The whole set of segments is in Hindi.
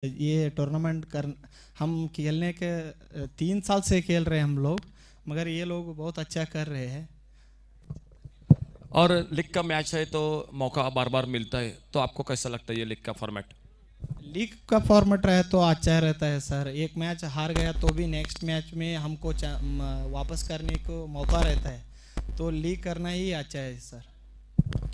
ये टूर्नामेंट कर हम खेलने के 3 साल से खेल रहे हैं हम लोग, मगर ये लोग बहुत अच्छा कर रहे हैं। और लीग का मैच है तो मौका बार बार मिलता है, तो आपको कैसा लगता है ये लीग का फॉर्मेट? लीग का फॉर्मेट रहे तो अच्छा रहता है सर। एक मैच हार गया तो भी नेक्स्ट मैच में हमको वापस करने को मौका रहता है, तो लीग करना ही अच्छा है सर।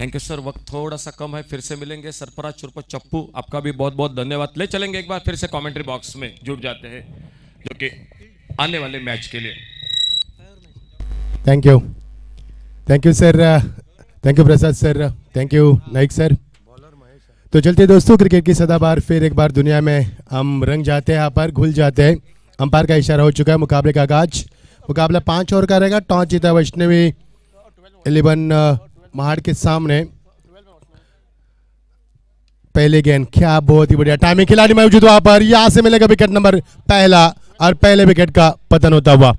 Thank you sir. वक्त थोड़ा सा कम है, फिर से मिलेंगे। सरफराज चुरपत चप्पू, आपका भी बहुत बहुत धन्यवाद। ले चलेंगे एक बार फिर से कमेंट्री बॉक्स में जुड़ जाते हैं जो कि आने वाले मैच के लिए। Thank you sir, thank you Prasad sir, thank you Naik sir. तो चलते दोस्तों, क्रिकेट की सदाबहार फिर एक बार दुनिया में हम रंग जाते हैं, यहाँ पर घुल जाते हैं। अंपायर का इशारा हो चुका है, मुकाबले का आगाज। मुकाबला 5 ओवर का रहेगा। टॉस जीता वैष्णवी 11 महाड़ के सामने। पहले गेंद, क्या बहुत ही बढ़िया टाइमिंग, खिलाड़ी मौजूद वहां पर। यहां से मिलेगा विकेट नंबर पहला और पहले विकेट का पतन होता हुआ।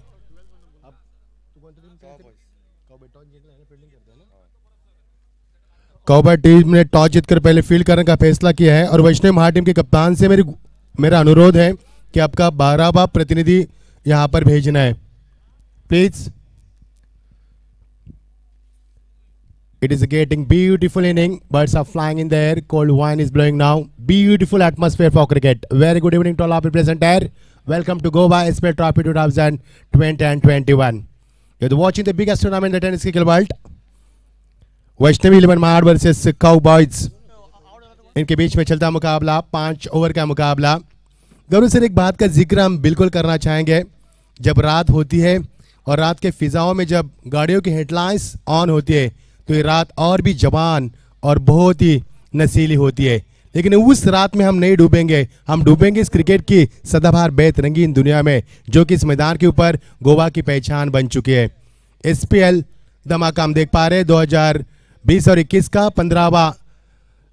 कॉबर टीम ने टॉस जीतकर पहले फील्ड करने का फैसला किया है और वैष्णवी महाड़ टीम के कप्तान से मेरा अनुरोध है कि आपका 12वां प्रतिनिधि यहां पर भेजना है please. It is getting beautiful inning. Birds are flying in the air. Cold wind is blowing now. Beautiful atmosphere for cricket. Very good evening to all our present here. Welcome to Goa SPL Trophy 2020 and 21. You're watching the biggest tournament in the tennis cricket world. Vaishnavi 11 Mahad versus cowboys, इनके बीच में चलता मुकाबला 5 ओवर का मुकाबला। गौरव सर, एक बात का जिक्र हम बिल्कुल करना चाहेंगे। जब रात होती है और रात के फिजाओं में जब गाड़ियों की हेडलाइंस ऑन होती है तो ये रात और भी जवान और बहुत ही नसीली होती है। लेकिन उस रात में हम नहीं डूबेंगे, हम डूबेंगे इस क्रिकेट की सदाबहार बेहद रंगीन दुनिया में, जो कि इस मैदान के ऊपर गोवा की पहचान बन चुकी है। SPL धमाका हम देख पा रहे हैं 2020 और 21 का 15वां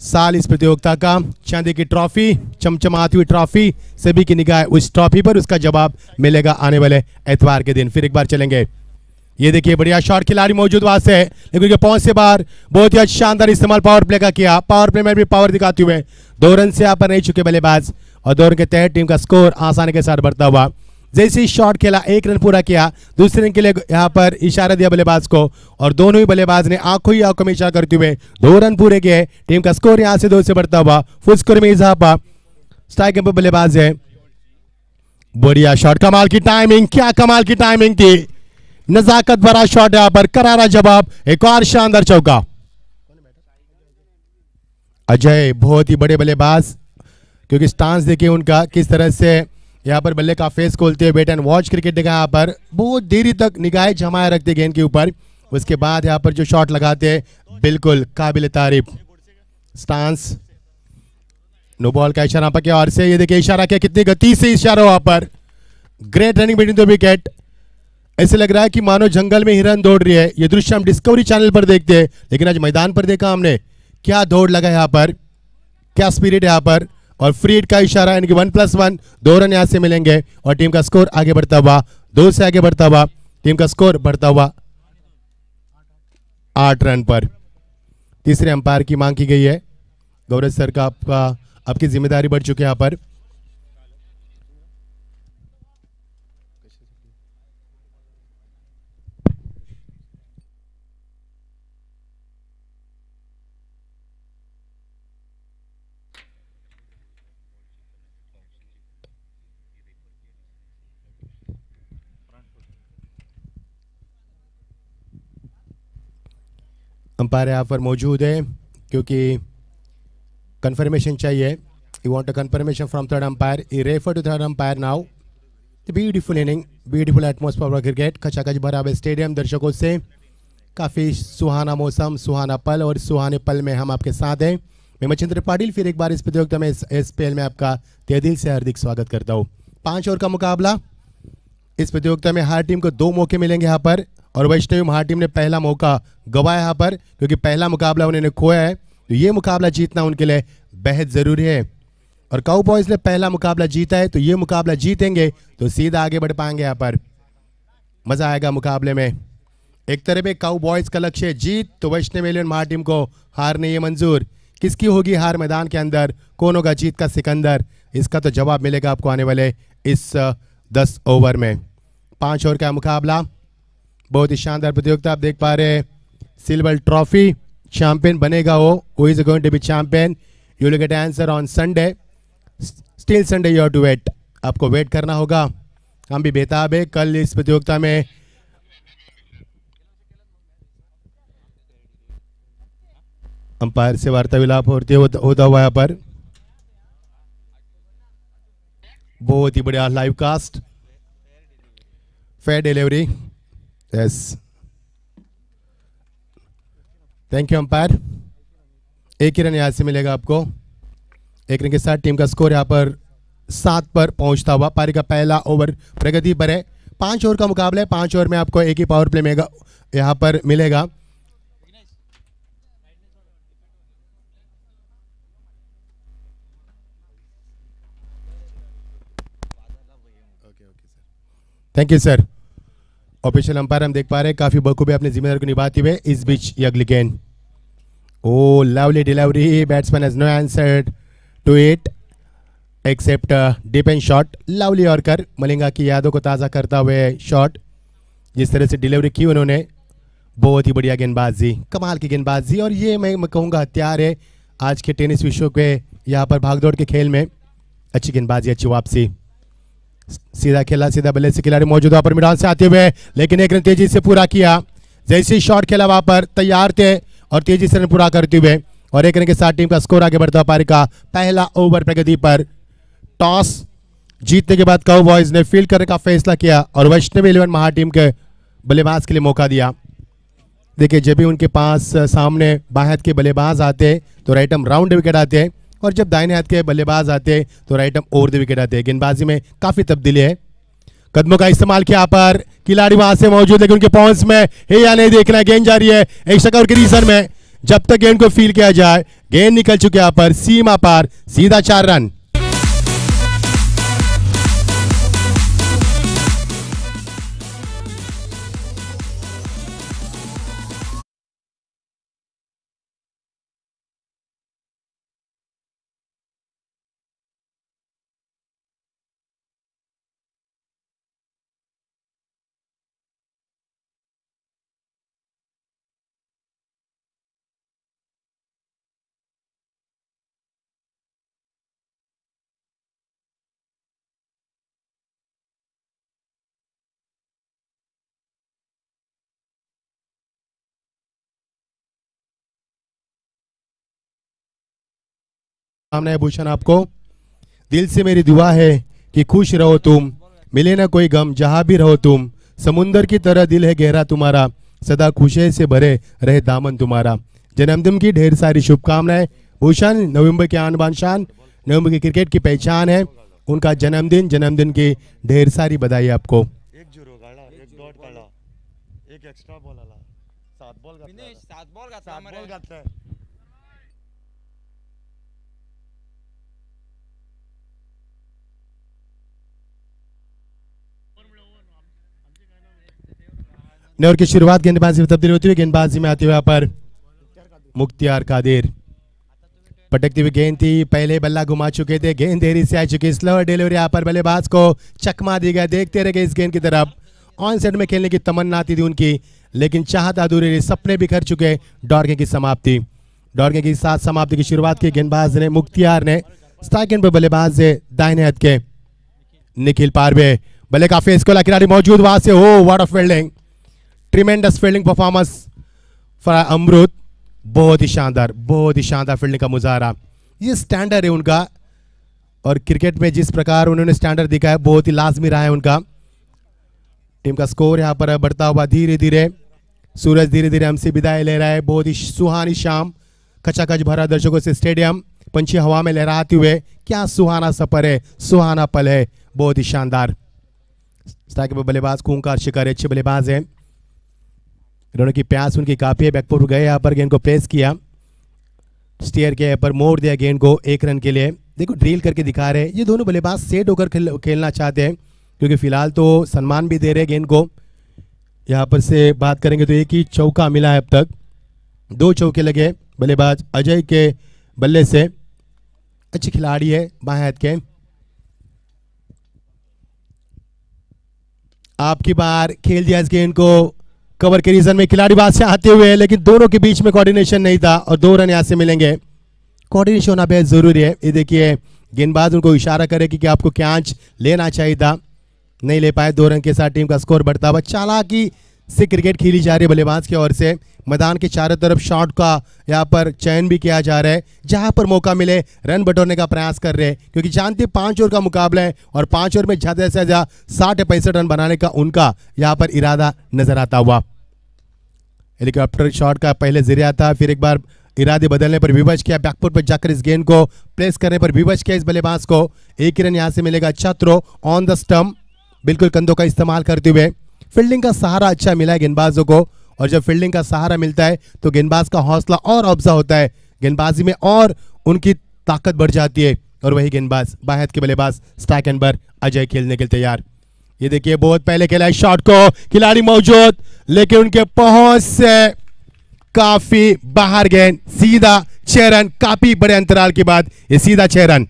साल इस प्रतियोगिता का। चांदी की ट्रॉफी, चमचमाती हुई ट्रॉफी, सभी की निगाह उस ट्रॉफी पर, उसका जवाब मिलेगा आने वाले एतवार के दिन। फिर एक बार चलेंगे। ये देखिए बढ़िया शॉट, खिलाड़ी मौजूद वहां से, लेकिन पहुंच से बाहर बहुत ही शानदार इस्तेमाल पावर प्ले का किया। पावर प्ले में भी पावर दिखाते हुए 2 रन से यहाँ पर नहीं चुके बल्लेबाज और 2 रन के तहत टीम का स्कोर आसानी के साथ बढ़ता हुआ। जैसे ही शॉट खेला, 1 रन पूरा किया, दूसरे रन के लिए यहाँ पर इशारा दिया बल्लेबाज को और दोनों ही बल्लेबाज ने आंखों ही आंखों में इशारा करते हुए 2 रन पूरे किए। टीम का स्कोर यहाँ से 2 से बढ़ता हुआ। फुल स्कोर में इजाफा। स्ट्राइक पर बल्लेबाज है। बढ़िया शॉट, कमाल की टाइमिंग, क्या कमाल की टाइमिंग थी। नजाकत भरा शॉट यहां पर, करारा जवाब, एक और शानदार चौका। अजय बहुत ही बड़े बल्लेबाज, क्योंकि स्टांस देखिए उनका किस तरह से यहां पर बल्ले का फेस खोलते हुए वेट एंड वॉच क्रिकेट देखा। यहां पर बहुत देरी तक निगाहें जमाए रखते गेंद के ऊपर, उसके बाद यहां पर जो शॉट लगाते हैं बिल्कुल काबिल तारीफ। स्टांस, नो बॉल का इशारा पर और से ये देखिए इशारा किया, कितनी गति से इशारा वहां पर। Great running between the wicket. ऐसे लग रहा है कि मानो जंगल में हिरन दौड़ रही है। ये दृश्य हम डिस्कवरी चैनल पर देखते हैं, लेकिन आज मैदान पर देखा हमने, क्या दौड़ लगा यहाँ पर, क्या स्पिरिट यहाँ पर। और फ्री हिट का इशारा, यानी कि 1+1, 2 रन यहाँ से मिलेंगे और टीम का स्कोर आगे बढ़ता हुआ, 2 से आगे बढ़ता हुआ, टीम का स्कोर बढ़ता हुआ 8 रन पर। तीसरे अंपायर की मांग की गई है। गौरव सर का आपकी जिम्मेदारी बढ़ चुकी है यहाँ पर। अंपायर यहाँ पर मौजूद है क्योंकि कंफर्मेशन चाहिए। You want a confirmation from third umpire. He refer to third umpire now. Beautiful inning, beautiful atmosphere of cricket. खचाखच भरा हुआ स्टेडियम दर्शकों से, काफ़ी सुहाना मौसम, सुहाना पल, और सुहाने पल में हम आपके साथ हैं। मैं मचिंद्र पाटिल फिर एक बार इस प्रतियोगिता में, SPL में आपका तहे दिल से हार्दिक स्वागत करता हूँ। 5 ओवर का मुकाबला। इस प्रतियोगिता में हर टीम को 2 मौके मिलेंगे यहाँ पर, और वैष्णवी महाड़ टीम ने पहला मौका गंवाया यहाँ पर, क्योंकि पहला मुकाबला उन्होंने खोया है, तो ये मुकाबला जीतना उनके लिए बेहद जरूरी है। और काउबॉयज ने पहला मुकाबला जीता है, तो ये मुकाबला जीतेंगे तो सीधा आगे बढ़ पाएंगे। यहाँ पर मजा आएगा मुकाबले में। एक तरफ काउबॉयज का लक्ष्य जीत, तो वैष्णवी 11 महाड़ टीम को हार नहीं है मंजूर। किसकी होगी हार मैदान के अंदर, कौन होगा जीत का सिकंदर, इसका तो जवाब मिलेगा आपको आने वाले इस 10 ओवर में। 5 ओवर का मुकाबला, बहुत ही शानदार प्रतियोगिता। आप देख पा रहे हैं सिल्वर ट्रॉफी चैंपियन बनेगा वो is going to be champion. You will get answer on Sunday, still Sunday you have to wait, आपको वेट करना होगा। हम भी बेताब है कल इस प्रतियोगिता में अंपायर से वार्ता विलाप होता हुआ यहाँ पर। बहुत ही बढ़िया live cast, fair delivery, yes, thank you umpire. एक ही रन यहाँ से मिलेगा आपको। एक रन के साथ टीम का स्कोर यहाँ पर 7 पर पहुंचता हुआ। पारी का पहला ओवर प्रगति पर है। 5 ओवर का मुकाबला है। 5 ओवर में आपको एक ही पावर प्ले में यहाँ पर मिलेगा। Thank you sir. Official umpire हम देख पा रहे हैं काफी बखूबी अपने जिम्मेदारी को निभाते हुए। इस बीच ये अगली गेंद, oh lovely delivery, batsman has no answer to it except deep end shot. Lovely yorker, Malinga की यादों को ताज़ा करता हुए शॉट। जिस तरह से डिलीवरी की उन्होंने, बहुत ही बढ़िया गेंदबाजी, कमाल की गेंदबाजी। और ये मैं कहूँगा हथियार है आज के टेनिस विश्व के यहाँ पर भागदौड़ के खेल में। अच्छी गेंदबाजी, अच्छी वापसी, सीधा खेला, सीधा बल्ले से खिलाड़ी मौजूद पर मिडाल से आते हुए, लेकिन एक रन तेजी से पूरा किया। जैसे ही शॉट खेला वहां पर तैयार थे और तेजी से रन पूरा करते हुए, और एक रन के साथ टीम का स्कोर आगे बढ़ता। पारी का पहला ओवर प्रगति पर। टॉस जीतने के बाद काउबॉयज ने फील्ड करने का फैसला किया और वैष्णव 11 महाटीम के बल्लेबाज के लिए मौका दिया। देखिए जब भी उनके पास सामने बाएं हाथ के बल्लेबाज आते तो राइट आर्म राउंड विकेट आते, और जब दाहिने हाथ के बल्लेबाज आते तो right arm over the wicket आते। गेंदबाजी में काफी तब्दीली है। कदमों का इस्तेमाल किया पर खिलाड़ी वहां से मौजूद, लेकिन उनके पहुंच में है या नहीं देखना है। गेंद जा रही है एक शकर के रीजन में, जब तक गेंद को फील किया जाए। गेंद निकल चुके यहाँ पर सीमा पार, सीधा 4 रन। सामने भूषण, आपको दिल से मेरी दुआ है कि खुश रहो तुम, मिले ना कोई गम जहां भी रहो तुम। समुंदर की तरह दिल है गहरा तुम्हारा, सदा खुशी से भरे रहे दामन तुम्हारा। जन्मदिन की ढेर सारी शुभकामनाएं भूषण। नवंबर के आन बान शान, नवंबर की क्रिकेट की पहचान है उनका जन्मदिन की ढेर सारी बधाई आपको। एक जीरो काढला, एक डॉट काढला, एक एक्स्ट्रा बॉल आला, 7 बॉल घातला, 7 बॉल घातलाय। ओवर की शुरुआत गेंदबाजी में तब्दील होती हुई, गेंदबाजी में आते हुए यहाँ पर मुख्तियार कादिर। पटकती हुई गेंद थी, पहले बल्ला घुमा चुके थे, गेंद देरी से आ चुकी। स्लोअर डिलीवरी यहाँ पर बल्लेबाज को चकमा दी गया। देखते रह गए इस गेंद की तरफ। ऑन साइड में खेलने की तमन्ना थी उनकी, लेकिन चाहत अधूरी रही, सपने बिखर चुके। डॉर्गे की समाप्ति, डॉर्गे के साथ समाप्ति की शुरुआत की गेंदबाज ने, मुख्तियार ने। स्ट्राइक एंड पर बल्लेबाज से दाहिने हाथ के निखिल पारवे, बल्ले का फेस को खिलाड़ी मौजूद वहां से। Oh what a fielding, tremendous fielding performance for Amrit. बहुत ही शानदार फील्डिंग का मुजाहरा। ये स्टैंडर्ड है उनका, और क्रिकेट में जिस प्रकार उन्होंने स्टैंडर्ड दिखाया बहुत ही लाजमी रहा है उनका। टीम का स्कोर यहाँ पर बढ़ता हुआ धीरे धीरे। सूरज धीरे धीरे हमसे विदाई ले रहा है। बहुत ही सुहानी शाम, खचाखच भरा दर्शकों से स्टेडियम, पंछी हवा में लहराते हुए। क्या सुहाना सफर है, सुहाना पल है, बहुत ही शानदार। स्ट्राइक पर बल्लेबाज खूंखार शिकारी, अच्छे बल्लेबाज हैं। इन्होंने की प्यास उनकी काफी है। बैकफुट गए यहाँ पर, गेंद को प्रेस किया, स्टीयर के पर मोड़ दिया गेंद को 1 रन के लिए। देखो ड्रिल करके दिखा रहे हैं ये दोनों बल्लेबाज, सेट होकर खेलना चाहते हैं, क्योंकि फिलहाल तो सम्मान भी दे रहे गेंद को। यहाँ पर से बात करेंगे तो एक ही चौका मिला है अब तक, 2 चौके लगे बल्लेबाज अजय के बल्ले से। अच्छी खिलाड़ी है बाएं हाथ के, आपकी बार खेल दिया इस गेंद को कवर के रीजन में खिलाड़ी बात से आते हुए, लेकिन दोनों के बीच में कोऑर्डिनेशन नहीं था और 2 रन यहाँ से मिलेंगे। कोऑर्डिनेशन होना बेहद जरूरी है। ये देखिए गेंदबाज उनको इशारा करे कि आपको कैच लेना चाहिए था, नहीं ले पाए। 2 रन के साथ टीम का स्कोर बढ़ता हुआ। चालाकी से क्रिकेट खेली जा रही है बल्लेबाज की ओर से। मैदान के चारों तरफ शॉट का यहाँ पर चयन भी किया जा रहा है, जहां पर मौका मिले रन बटोरने का प्रयास कर रहे हैं, क्योंकि जानते 5 ओवर का मुकाबला है और 5 ओवर में ज्यादा से ज्यादा 60 या 65 रन बनाने का उनका यहाँ पर इरादा नजर आता हुआ। हेलीकॉप्टर शॉट का पहले जरिया था, फिर एक बार इरादे बदलने पर विवश किया, बैकफुट पर जाकर इस गेंद को प्लेस करने पर विवश किया इस बल्लेबाज को। 1 रन यहाँ से मिलेगा। अच्छा थ्रो ऑन द स्टंप, बिल्कुल कंधों का इस्तेमाल करते हुए। फील्डिंग का सहारा अच्छा मिला है गेंदबाजों को, और जब फील्डिंग का सहारा मिलता है तो गेंदबाज का हौसला और अफजा होता है, गेंदबाजी में और उनकी ताकत बढ़ जाती है। और वही गेंदबाज बाहर के बल्लेबाज स्ट्राइक एंड पर अजय खेलने के लिए तैयार। ये देखिए बहुत पहले खेला है शॉट को, खिलाड़ी मौजूद, लेकिन उनके पहुंच से काफी बाहर गेंद, सीधा 6 रन। काफी बड़े अंतराल के बाद ये सीधा 6 रन।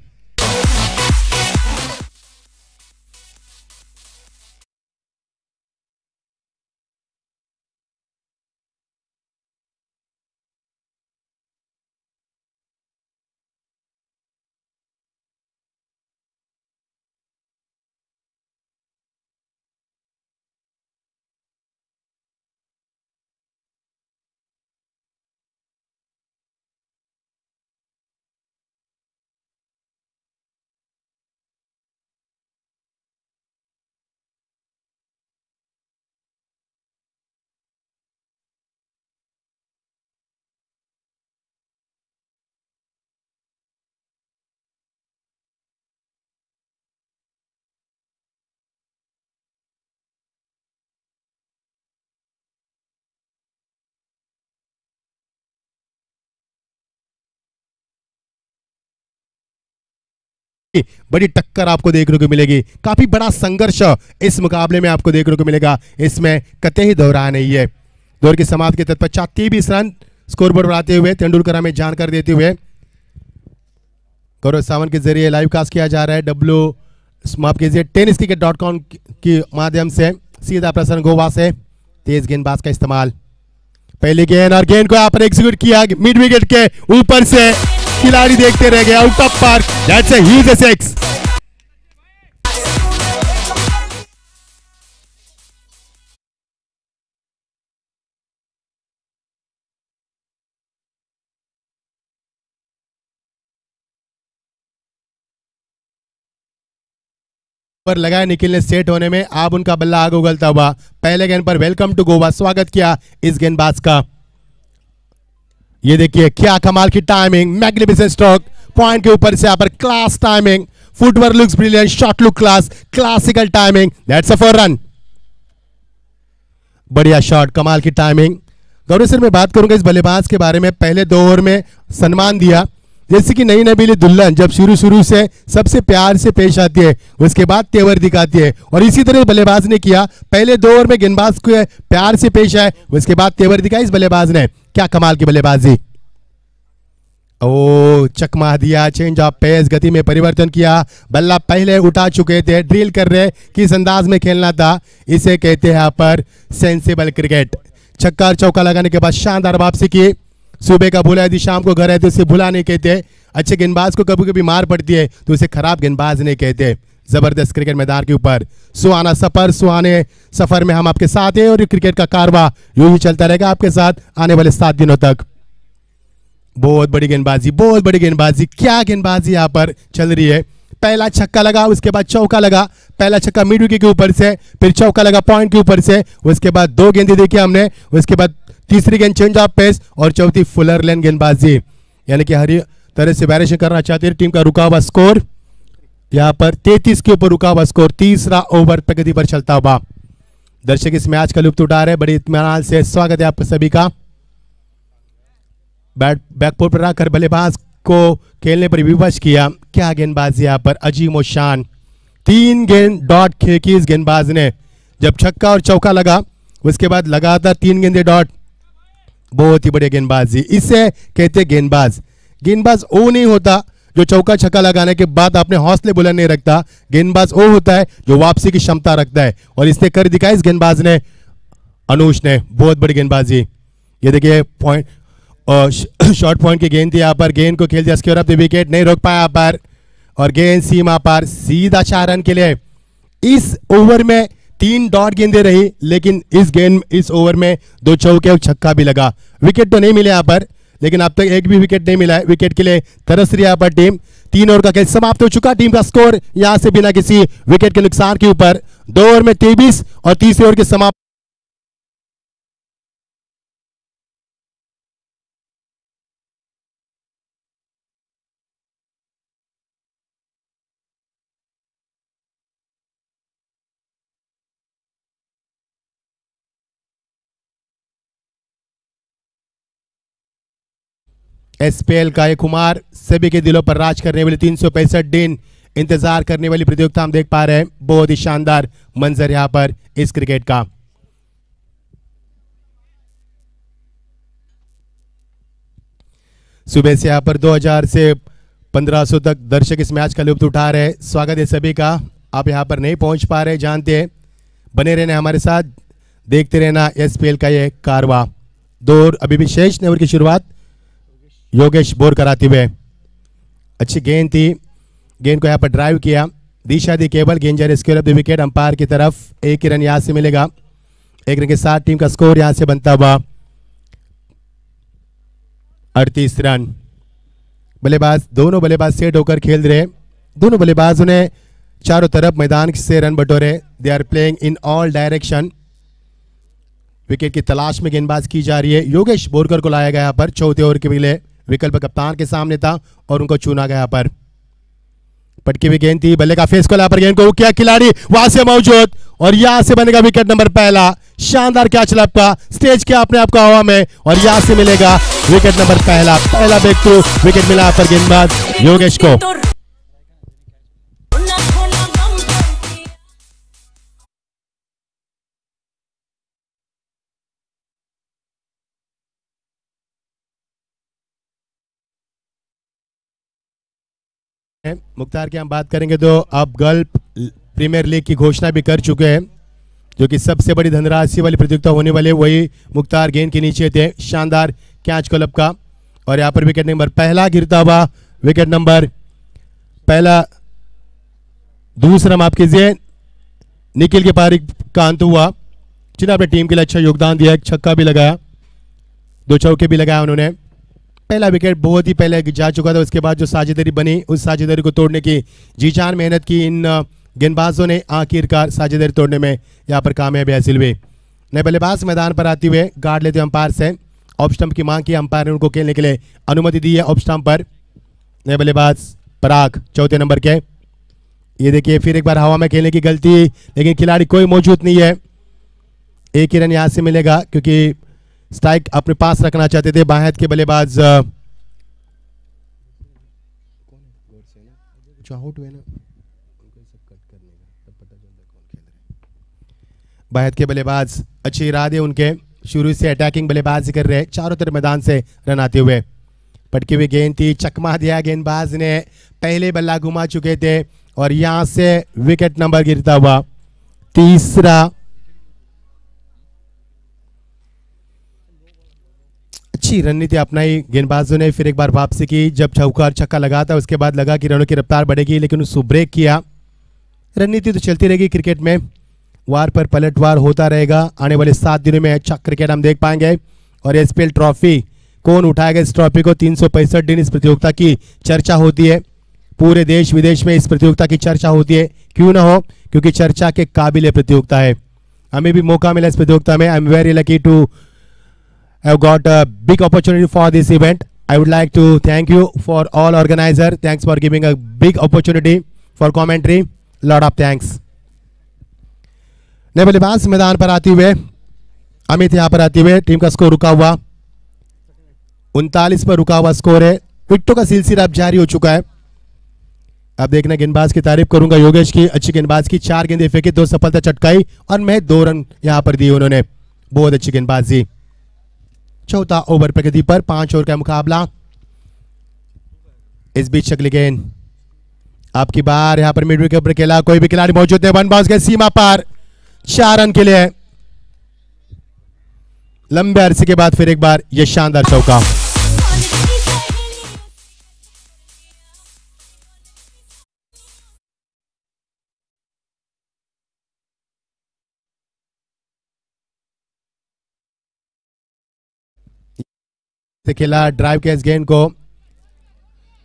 बड़ी टक्कर आपको देखने को मिलेगी, काफी बड़ा संघर्ष इस मुकाबले में आपको देखने को मिलेगा, इसमें कतई दोहरा नहीं है। दौर की समाप्ति के तत्पश्चात 23 रन स्कोर बोर्ड बढ़ाते हुए तेंदुलकर हमें जानकारी देते हुए गौरव सावंत के जरिए लाइव कास्ट किया जा रहा है। माफ कीजिए tenniscricket.com के माध्यम से सीधा प्रसारण गोवा से। तेज गेंदबाज का इस्तेमाल, पहली गेंद और गेंद को यहाँ पर एग्जीक्यूट किया मिड विकेट के ऊपर से, खिलाड़ी देखते रह गए, out of park. That's a huge six. पर लगाए निखिल ने सेट होने में, अब उनका बल्ला आगे उगलता हुआ। पहले गेंद पर वेलकम टू गोवा स्वागत किया इस गेंदबाज का। ये देखिए क्या कमाल की टाइमिंग, मैग्निफिसेंट स्ट्रोक, पॉइंट के ऊपर से यहाँ पर class timing, footwork looks brilliant, shot look class, classical timing. That's a 4 run. बढ़िया शॉट, कमाल की टाइमिंग। गौरव सर मैं बात करूंगा इस बल्लेबाज के बारे में। पहले 2 ओवर में सम्मान दिया, जैसे कि नई नबीली दुल्हन जब शुरू से सबसे प्यार से पेश आती है, उसके बाद तेवर दिखाती है, और इसी तरह बल्लेबाज ने किया। पहले 2 ओवर में गेंदबाज को प्यार से पेश आए, उसके बाद तेवर दिखाई इस बल्लेबाज ने। क्या कमाल की बल्लेबाजी। ओ चकमा दिया, चेंज ऑफ पेस, गति में परिवर्तन किया। बल्ला पहले उठा चुके थे, ड्रिल कर रहे किस अंदाज में खेलना था। इसे कहते हैं यहाँ पर सेंसिबल क्रिकेट। छक्का और चौका लगाने के बाद शानदार वापसी की। सुबह का भूला यदि शाम को घर है तो उसे भूला नहीं कहते। अच्छे गेंदबाज को कभी कभी मार पड़ती है तो उसे खराब गेंदबाज नहीं कहते। जबरदस्त क्रिकेट मैदान के ऊपर सुहाना सफर, सुहाने सफर में हम आपके साथ हैं, और क्रिकेट का कारवा यूं ही चलता रहेगा आपके साथ आने वाले 7 दिनों तक। बहुत बड़ी गेंदबाजी, बहुत बड़ी गेंदबाजी। क्या गेंदबाजी यहाँ पर चल रही है। पहला छक्का लगा, उसके बाद चौका लगा। पहला छक्का मिड विकेट के ऊपर से, फिर चौका लगा पॉइंट के ऊपर से, उसके बाद 2 गेंदें देखी हमने, उसके बाद तीसरी गेंद चेंज ऑफ पेस, और चौथी फुलर लेन गेंदबाजी। यानी कि हर तरह से वेरिएशन करना चाहती है टीम का। रुका हुआ स्कोर यहाँ पर 33 के ऊपर रुका हुआ स्कोर। तीसरा ओवर प्रगति पर चलता हुआ। दर्शक इस मैच का लुत्फ उठा रहे, बड़ी इत्मीनान से स्वागत है आपका सभी का। बैकफुट पर रखकर बल्लेबाज को खेलने पर विवश किया। क्या गेंदबाजी यहाँ पर, अजीम शान। 3 गेंद डॉट खेकी इस गेंदबाज ने। जब छक्का और चौका लगा, उसके बाद लगातार 3 गेंदे डॉट। बहुत ही बढ़िया गेंदबाजी, इसे कहते गेंदबाज। गेंदबाज वो नहीं होता जो चौका छक्का लगाने के बाद अपने हौसले बुलंद नहीं रखता, गेंदबाज वो होता है जो वापसी की क्षमता रखता है, और इसने कर दिखाया इस गेंदबाज ने, अनुज ने। बहुत बड़ी गेंदबाजी। ये देखिए पॉइंट, शॉर्ट पॉइंट की गेंद थी यहाँ पर, गेंद को खेल दिया स्क्योर ऑफ द विकेट, नहीं रोक पाया यहाँ पर, और गेंद सीमा पर सीधा 4 रन के लिए। इस ओवर में 3 डॉट गेंदें रही, लेकिन इस ओवर में 2 चौके और छक्का भी लगा। विकेट तो नहीं मिले यहाँ पर, लेकिन अब तक एक भी विकेट नहीं मिला है। विकेट के लिए तरस रही है यहाँ पर टीम। 3 ओवर का खेल समाप्त हो चुका। टीम का स्कोर यहां से बिना किसी विकेट के नुकसान के ऊपर 2 ओवर में 23 और तीसरे ओवर के समाप्त। एसपीएल का ये कुमार, सभी के दिलों पर राज करने वाली 365 दिन इंतजार करने वाली प्रतियोगिता हम देख पा रहे हैं। बहुत ही शानदार मंजर यहां पर इस क्रिकेट का। सुबह से यहां पर 2000 से 1500 तक दर्शक इस मैच का लुत्फ उठा रहे हैं। स्वागत है सभी का। आप यहां पर नहीं पहुंच पा रहे, जानते हैं, बने रहने हमारे साथ, देखते रहना एसपीएल का ये कारवा। 2 ओवर अभी भी शेष, ओवर की शुरुआत योगेश बोर कराते हुए। अच्छी गेंद थी, गेंद को यहां पर ड्राइव किया, दिशा दी केवल, गेंद जा रही square of the wicket umpire की तरफ। 1 रन यहां से मिलेगा। 1 रन के साथ टीम का स्कोर यहां से बनता हुआ 38 रन। बल्लेबाज, दोनों बल्लेबाज सेट होकर खेल रहे। दोनों बल्लेबाजों ने चारों तरफ मैदान से रन बटोरे। They are playing in all direction. Wicket की तलाश में गेंदबाज की जा रही है। योगेश बोरकर को लाया गया यहाँ पर। चौथे ओवर के लिए विकल्प कप्तान के सामने था और उनको चुना गया पर। पटकी हुई गेंद थी, बल्ले का फेस को पर गेंद को किया खिलाड़ी वहां से मौजूद, और यहां से बनेगा विकेट नंबर पहला। शानदार कैच लपका, स्टेज के अपने आप को हवा में, और यहां से मिलेगा विकेट नंबर पहला। पहला ब्रेक थ्रू विकेट मिला पर गेंदबाज योगेश को। मुख्तार की हम बात करेंगे तो अब गल्फ प्रीमियर लीग की घोषणा भी कर चुके हैं, जो कि सबसे बड़ी धनराशि वाली प्रतियोगिता होने वाले, वही मुख्तार गेंद के नीचे थे। शानदार कैच क्लब का, और यहाँ पर विकेट नंबर पहला गिरता हुआ, विकेट नंबर पहला। दूसरा माफ कीजिए, निखिल के पारिक का अंत हुआ, जिन्होंने अपनी टीम के लिए अच्छा योगदान दिया। एक छक्का भी लगाया, 2 चौके भी लगाया उन्होंने। पहला विकेट बहुत ही पहले जा चुका था, उसके बाद जो साझेदारी बनी, उस साझेदारी को तोड़ने की जी जान मेहनत की इन गेंदबाजों ने। आखिरकार साझेदारी तोड़ने में यहाँ पर कामयाबी हासिल हुई। नए बल्लेबाज मैदान पर आते हुए गार्ड लेते अंपायर से ऑफ स्टंप की मांग की। अंपायर ने उनको खेलने के लिए अनुमति दी है ऑफ स्टंप पर। नए बल्लेबाज पराग, चौथे नंबर के। ये देखिए फिर एक बार हवा में खेलने की गलती, लेकिन खिलाड़ी कोई मौजूद नहीं है। 1 ही रन यहाँ से मिलेगा, क्योंकि स्ट्राइक अपने पास रखना चाहते थे बाहेद के बल्लेबाज। बाहेद के बल्लेबाज अच्छे इरादे उनके, शुरू से अटैकिंग बल्लेबाजी कर रहे, चारों तरफ मैदान से रन आते हुए। पटकी हुई गेंद थी, चकमा दिया गेंदबाज ने, पहले बल्ला घुमा चुके थे, और यहां से विकेट नंबर गिरता हुआ तीसरा। अच्छी रणनीति अपनाई गेंदबाजों ने, फिर एक बार वापसी की। जब चौका और छक्का लगा था, उसके बाद लगा कि रनों की रफ्तार बढ़ेगी, लेकिन उसको ब्रेक किया। रणनीति तो चलती रहेगी क्रिकेट में, वार पर पलटवार होता रहेगा। आने वाले 7 दिनों में अच्छा क्रिकेट हम देख पाएंगे। और एसपीएल ट्रॉफी कौन उठाएगा इस ट्रॉफी को? 365 दिन इस प्रतियोगिता की चर्चा होती है, पूरे देश विदेश में इस प्रतियोगिता की चर्चा होती है। क्यों ना हो, क्योंकि चर्चा के काबिल प्रतियोगिता है। हमें भी मौका मिला इस प्रतियोगिता में। I am very lucky to have got a big opportunity for this event. I would like to thank you for all organizer. Thanks for giving a big opportunity for commentary. Lot of thanks. नए बल्लेबाज मैदान पर आते हुए अमित यहाँ पर आते हुए। टीम का स्कोर रुका हुआ 39 पर रुका हुआ स्कोर है। विकेटों का सिलसिला अब जारी हो चुका है। अब देखना, गेंदबाज की तारीफ करूंगा योगेश की, अच्छी गेंदबाज की। 4 गेंदें फेंकी, 2 सफलता चटकाई, और मैं 2 रन यहाँ पर दिए उन्होंने। बहुत अच्छी गेंदबाजी। चौथा ओवर प्रगति पर, 5 ओवर का मुकाबला। इस बीच अगली गेंद आपकी बार यहाँ पर मिड के ऊपर खेला, कोई भी खिलाड़ी मौजूद है, वन बाउंस के सीमा पार 4 रन के लिए। लंबे अरसे के बाद फिर एक बार यह शानदार चौका। खेला ड्राइव के इस गेंद को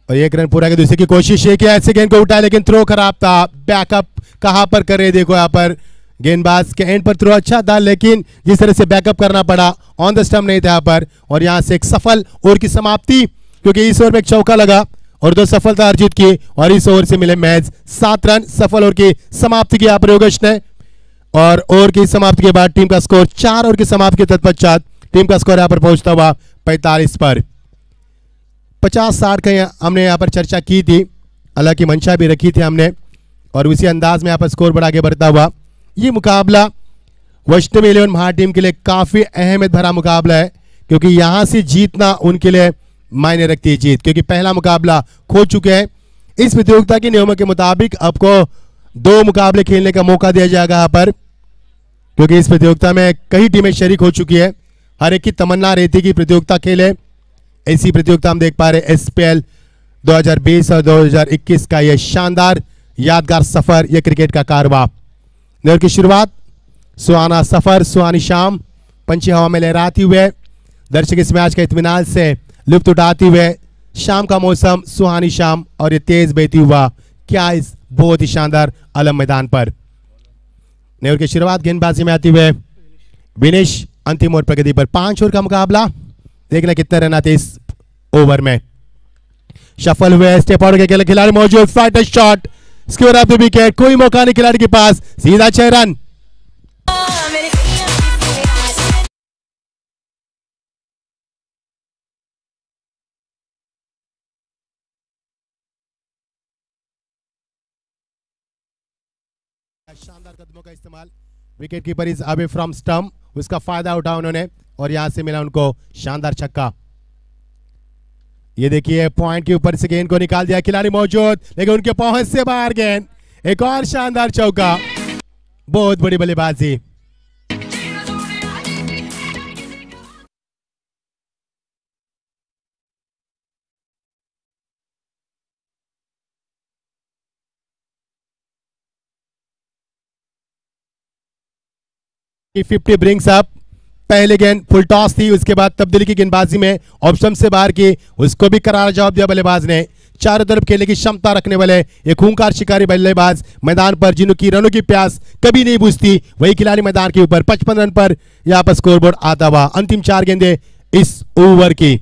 और 1 रन पूरा के दूसरे की कोशिश है कि ऐसे गेंद को उठाए, लेकिन थ्रो खराब था। बैकअप कहां पर कर रहे देखो, यहाँ पर गेंदबाज के एंड पर थ्रो अच्छा था, लेकिन जिस तरह से बैकअप करना पड़ा ऑन द स्टंप नहीं था यहाँ पर। और यहां से एक सफल ओवर की समाप्ति, क्योंकि इस ओवर में एक चौका लगा और 2 सफलता अर्जित की और इस ओवर से मिले मैच 7 रन। सफल ओवर की समाप्ति की यहाँ पर योगेश ने, और ओवर की समाप्ति के बाद टीम का स्कोर 4 ओवर की समाप्ति के तत्पश्चात टीम का स्कोर यहाँ पर पहुंचता हुआ 45 पर। 50-60 का हमने यहाँ पर चर्चा की थी, हालांकि मंशा भी रखी थी हमने, और उसी अंदाज में यहाँ पर स्कोर बढ़ा आगे बढ़ता हुआ ये मुकाबला वैष्णव 11 महा टीम के लिए काफी अहमियत भरा मुकाबला है, क्योंकि यहां से जीतना उनके लिए मायने रखती है जीत, क्योंकि पहला मुकाबला खो चुके हैं। इस प्रतियोगिता के नियमों के मुताबिक आपको 2 मुकाबले खेलने का मौका दिया जाएगा यहाँ पर, क्योंकि इस प्रतियोगिता में कई टीमें शरीक हो चुकी है। हर एक की तमन्ना रहती की प्रतियोगिता खेले। ऐसी प्रतियोगिता हम देख पा रहे SPL 2020 और 2021 का यह शानदार यादगार सफर, यह क्रिकेट का कारवां। नहर की शुरुआत, सुहाना सफर, सुहानी शाम, पंछी हवा में लहराती हुए, दर्शक इस मैच के इत्मीनान से लुत्फ उठाते हुए, शाम का मौसम, सुहानी शाम और ये तेज बहती हुआ क्या इस बहुत ही शानदार अलम मैदान पर। नहर की शुरुआत गेंदबाजी में आती हुए विनेश, अंतिम ओवर प्रगति पर 5 ओवर का मुकाबला, देखना कितने रन आते इस ओवर में। शफल हुए, स्टेप आउट के खिलाड़ी मौजूद, fighter shot, score of the wicket, कोई मौका नहीं खिलाड़ी के पास, सीधा 6 रन। शानदार कदमों का इस्तेमाल, wicket keeper is away from stump, उसका फायदा उठाया उन्होंने और यहां से मिला उनको शानदार छक्का। ये देखिए पॉइंट के ऊपर से गेंद को निकाल दिया, खिलाड़ी मौजूद लेकिन उनके पहुंच से बाहर गेंद, एक और शानदार चौका, बहुत बड़ी बल्लेबाजी। की 50 ब्रिंग्स अप, पहले गेंद फुल टॉस थी, उसके बाद तब्दीली की गेंदबाजी में ऑप्शन से बाहर की, उसको भी करारा जवाब दिया बल्लेबाज ने। चारों तरफ खेलने की क्षमता रखने वाले एक खूंखार शिकारी बल्लेबाज मैदान पर, जिनकी रनों की प्यास कभी नहीं बुझती, वही खिलाड़ी मैदान के ऊपर 55 रन पर यहां पर स्कोरबोर्ड आता हुआ। अंतिम 4 गेंदें इस ओवर की,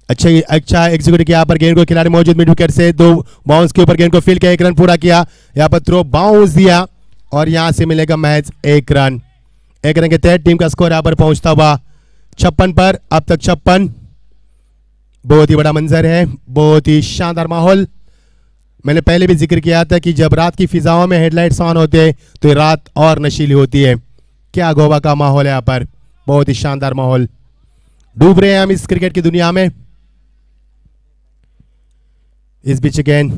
अच्छा एग्जीक्यूट किया यहाँ पर गेंद को, खिलाड़ी मौजूद मिड विकेट से 2 बाउंस के ऊपर गेंद को फील्ड किया, 1 रन पूरा किया, यहाँ पर थ्रो बाउंस दिया और यहां से मिलेगा मैच 1 रन। 1 रन के तहत टीम का स्कोर यहां पर पहुंचता हुआ 56 पर, अब तक 56। बहुत ही बड़ा मंजर है, बहुत ही शानदार माहौल। मैंने पहले भी जिक्र किया था कि जब रात की फिजाओं में हेडलाइट्स ऑन होते हैं तो रात और नशीली होती है। क्या गोवा का माहौल है यहाँ पर, बहुत ही शानदार माहौल। डूब रहे हैं हम इस क्रिकेट की दुनिया में। इस बीच गेंद,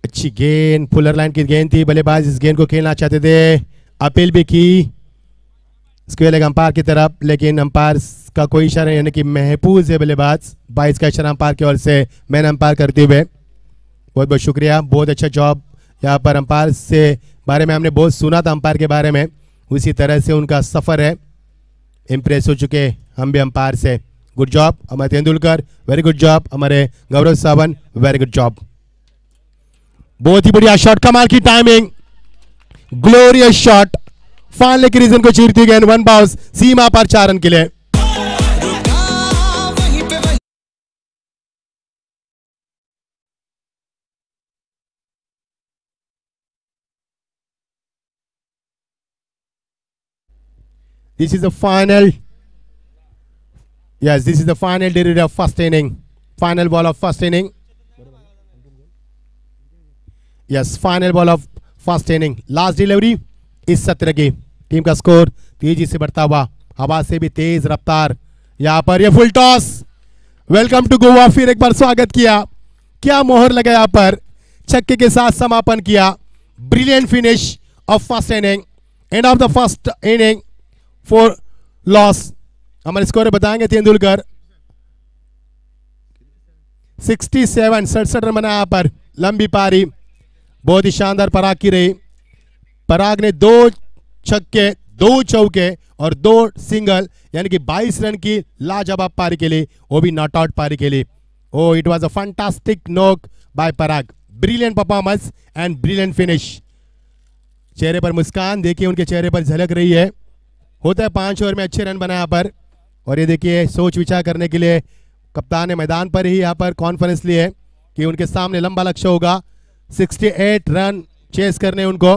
अच्छी गेंद, फुलर लाइन की गेंद थी, बल्लेबाज इस गेंद को खेलना चाहते थे, अपील भी की स्क्वेयर लेग अंपायर की तरफ, लेकिन अंपायर का कोई इशारा, यानी कि महफूज है बल्लेबाज। 22 का इशारा अंपायर की ओर से मैन अंपायर करते हुए, बहुत बहुत शुक्रिया, बहुत अच्छा जॉब। यहाँ पर अंपायर से बारे में हमने बहुत सुना था, अंपायर के बारे में, उसी तरह से उनका सफर है, इम्प्रेस हो चुके हम भी अंपायर से। गुड जॉब हमारे तेंदुलकर, वेरी गुड जॉब हमारे गौरव सावन, वेरी गुड जॉब। बहुत ही बढ़िया शॉट, कमाल की टाइमिंग, ग्लोरियस शॉट, फाइनल की रीजन को चीरती गेंद, 1 बाउंस, सीमा पर 4 रन के लिए। This is the final. Yes, this is the final delivery of first inning. Final ball of first inning. Yes, final ball of first inning. Last delivery इस सत्र की। टीम का स्कोर तेजी से बढ़ता हुआ, हवा से भी तेज रफ्तार। यहाँ पर ये full toss, welcome to Goa. फिर एक बार स्वागत किया, क्या मोहर लगा यहाँ पर, छक्के के साथ समापन किया। Brilliant finish off first inning, end of the first inning for loss. हमारे स्कोर बताएंगे तेंदुलकर 67 रन बना यहाँ पर। लंबी पारी बहुत ही शानदार पराग की रही। पराग ने 2 छक्के, 2 चौके और 2 सिंगल, यानी कि 22 रन की लाजवाब पारी के लिए, वो भी नॉट आउट पारी के लिए। Oh it was a fantastic knock by Parag. Brilliant performance and brilliant finish. चेहरे पर मुस्कान देखिए, उनके चेहरे पर झलक रही है। होता है 5 ओवर में अच्छे रन बना यहाँ पर। और ये देखिए सोच विचार करने के लिए कप्तान ने मैदान पर ही यहाँ पर कॉन्फ्रेंस ली है कि उनके सामने लंबा लक्ष्य होगा। 68 रन चेस करने उनको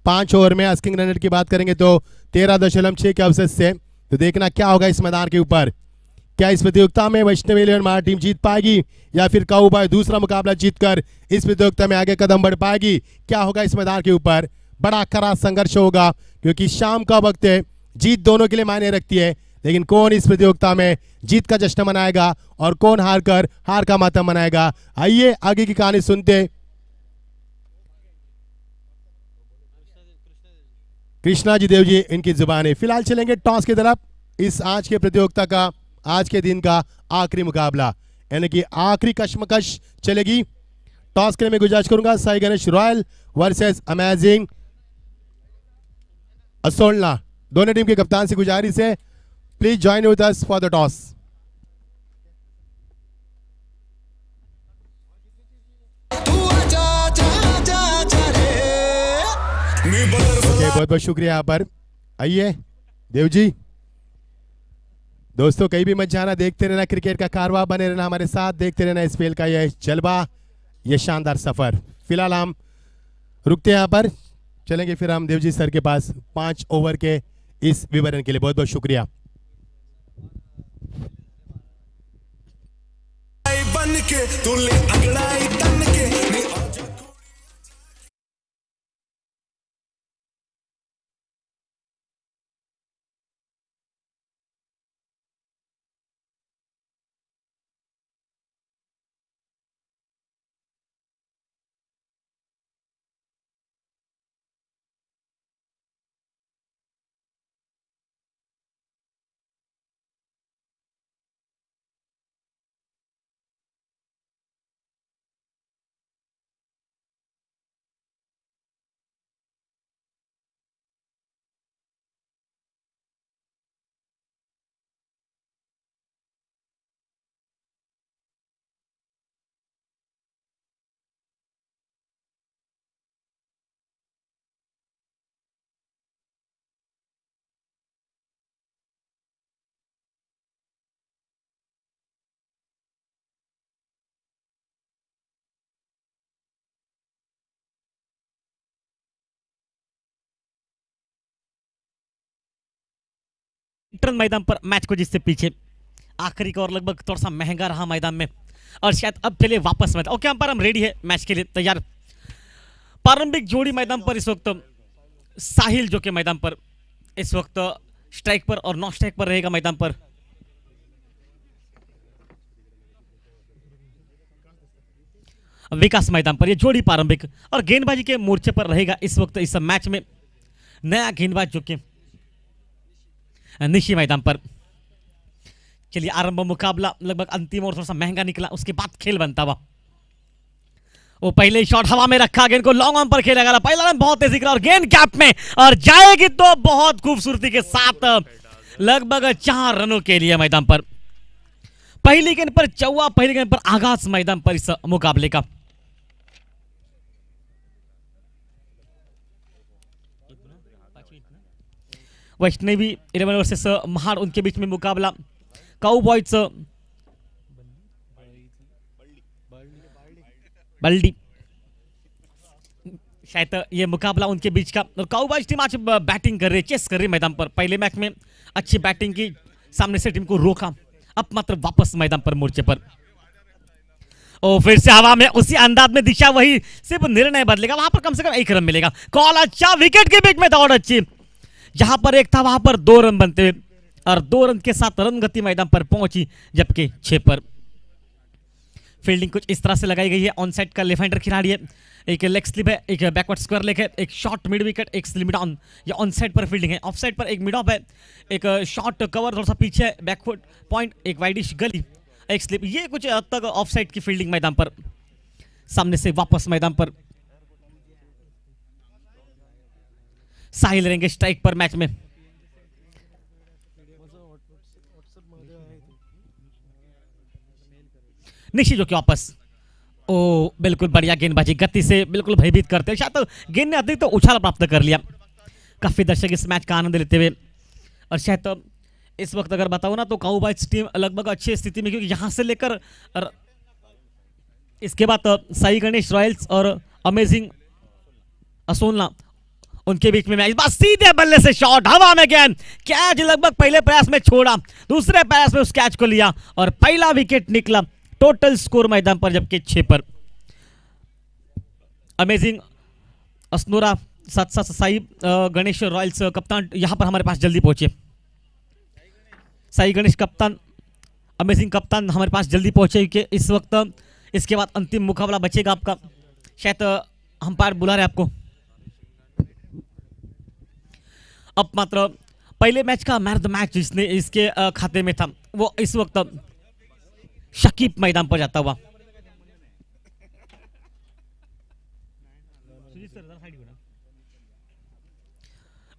5 ओवर में। आस्किंग रन रेट की बात करेंगे तो 13.6 के अवसर से। तो देखना क्या होगा इस मैदान के ऊपर। क्या इस प्रतियोगिता में वैष्णव इलेवन महार टीम जीत पाएगी या फिर काउबॉय दूसरा मुकाबला जीतकर इस प्रतियोगिता में आगे कदम बढ़ पाएगी? क्या होगा इस मैदान के ऊपर? बड़ा कड़ा संघर्ष होगा, क्योंकि शाम का वक्त है, जीत दोनों के लिए मायने रखती है। लेकिन कौन इस प्रतियोगिता में जीत का जश्न मनाएगा और कौन हारकर हार का मातम मनाएगा? आइए आगे की कहानी सुनते। कृष्णा जी देव जी इनकी जुबानी। फिलहाल चलेंगे टॉस की तरफ। इस आज के प्रतियोगिता का, आज के दिन का आखिरी मुकाबला, यानी कि आखिरी कश्मकश चलेगी। टॉस के लिए मैं गुजारिश करूंगा Sai Ganesh royal versus amazing Assolna. दोनों टीम के कप्तान से गुजारिश है, please join with us for the toss. बहुत बहुत शुक्रिया यहाँ पर। आइए देव जी। दोस्तों कहीं भी मत जाना, देखते रहना क्रिकेट का कारवां, बने रहना हमारे साथ, देखते रहना इस खेल का यह जलवा, यह शानदार सफर। फिलहाल हम रुकते हैं यहाँ पर, चलेंगे फिर हम देवजी सर के पास 5 ओवर के इस विवरण के लिए। बहुत बहुत शुक्रिया। टर्न मैदान पर मैच को जिससे पीछे आखिरी का और लगभग थोड़ा सा महंगा रहा मैदान में, और शायद अब चले वापस मैदान। ओके अंपायर हम रेडी है मैच के लिए, तैयार। प्रारंभिक जोड़ी मैदान पर इस वक्त साहिल जो के मैदान पर इस वक्त स्ट्राइक पर और नॉन स्ट्राइक पर रहेगा मैदान पर। विकास मैदान पर ये जोड़ी प्रारंभिक और गेंदबाजी के मोर्चे पर रहेगा इस वक्त इस मैच में नया गेंदबाज जो कि निशी मैदान पर। चलिए आरंभ मुकाबला लगभग अंतिम और थोड़ा सा महंगा निकला, उसके बाद खेल बनता हुआ। वो पहले शॉट हवा में रखा, गेंद को लॉन्ग ऑन पर खेला गया, पहला रन बहुत तेजी और गेंद कैप में और जाएगी तो बहुत खूबसूरती के साथ लगभग 4 रनों के लिए मैदान पर। पहली गेंद पर चौवा, पहली गेंद पर आगाज मैदान पर इस मुकाबले का। वैष्णवी 11 वर्सेस महार, उनके बीच में मुकाबला। काउबॉयज बल्डी, शायद ये मुकाबला उनके बीच का। और काउबॉयज टीम आज बैटिंग कर रही है, चेस कर रही है मैदान पर। पहले मैच में अच्छी बैटिंग की, सामने से टीम को रोका, अब मात्र वापस मैदान पर मोर्चे पर। और फिर से हवा में उसी अंदाज में दिशा वही, सिर्फ निर्णय बदलेगा, वहां पर कम से कम 1 रन मिलेगा। कॉल अच्छा, विकेट के बीच में दौड़ अच्छी, जहां पर 1 था वहां पर 2 रन बनते हुए और 2 रन के साथ रन गति मैदान पर पहुंची, जबकि 6 पर। फील्डिंग कुछ इस तरह से लगाई गई है। ऑन साइड का लेफ्ट हैंडर खिलाड़ी है, एक लेग स्लिप है, एक बैकवर्ड स्क्वायर लेग है, एक शॉर्ट मिड विकेट, एक स्लिम डाउन। ये ऑन साइड पर फील्डिंग है। ऑफ साइड पर एक मिड ऑफ है, एक शॉर्ट कवर थोड़ा सा पीछे है, बैकफुट पॉइंट, एक वाइडिश गली, एक स्लिप। ये कुछ हद तक ऑफ साइड की फील्डिंग मैदान पर। सामने से वापस मैदान पर साहिल रहेंगे स्ट्राइक पर मैच में। निशी जो कि वापस, ओ बिल्कुल बढ़िया गेंदबाजी, गति से बिल्कुल भयभीत करते हैं। शायद गेंद ने अतिरिक्त तो उछाल प्राप्त कर लिया। काफी दर्शक इस मैच का आनंद लेते हुए, और शायद इस वक्त अगर बताऊं ना तो काउबॉयज टीम लगभग अच्छी स्थिति में, क्योंकि यहां से लेकर इसके बाद साई गणेश रॉयल्स और अमेजिंग असोलना, उनके बीच में मैच। बस सीधे बल्ले से शॉट, हवा में गेंद, कैच लगभग पहले प्रयास में छोड़ा, दूसरे प्रयास में उस कैच को लिया और पहला विकेट निकला। टोटल स्कोर मैदान पर जबकि 6 पर। अमेजिंग असनोरा साथ साथ साई गणेश रॉयल्स कप्तान यहां पर हमारे पास जल्दी पहुंचे। साई गणेश कप्तान, अमेजिंग कप्तान हमारे पास जल्दी पहुंचे, क्योंकि इस वक्त इसके बाद अंतिम मुकाबला बचेगा आपका। शायद अंपायर बुला रहे आपको। अब मात्र पहले मैच का मैन ऑफ द मैच जिसने इसके खाते में था, वो इस वक्त शकीब मैदान पर जाता हुआ।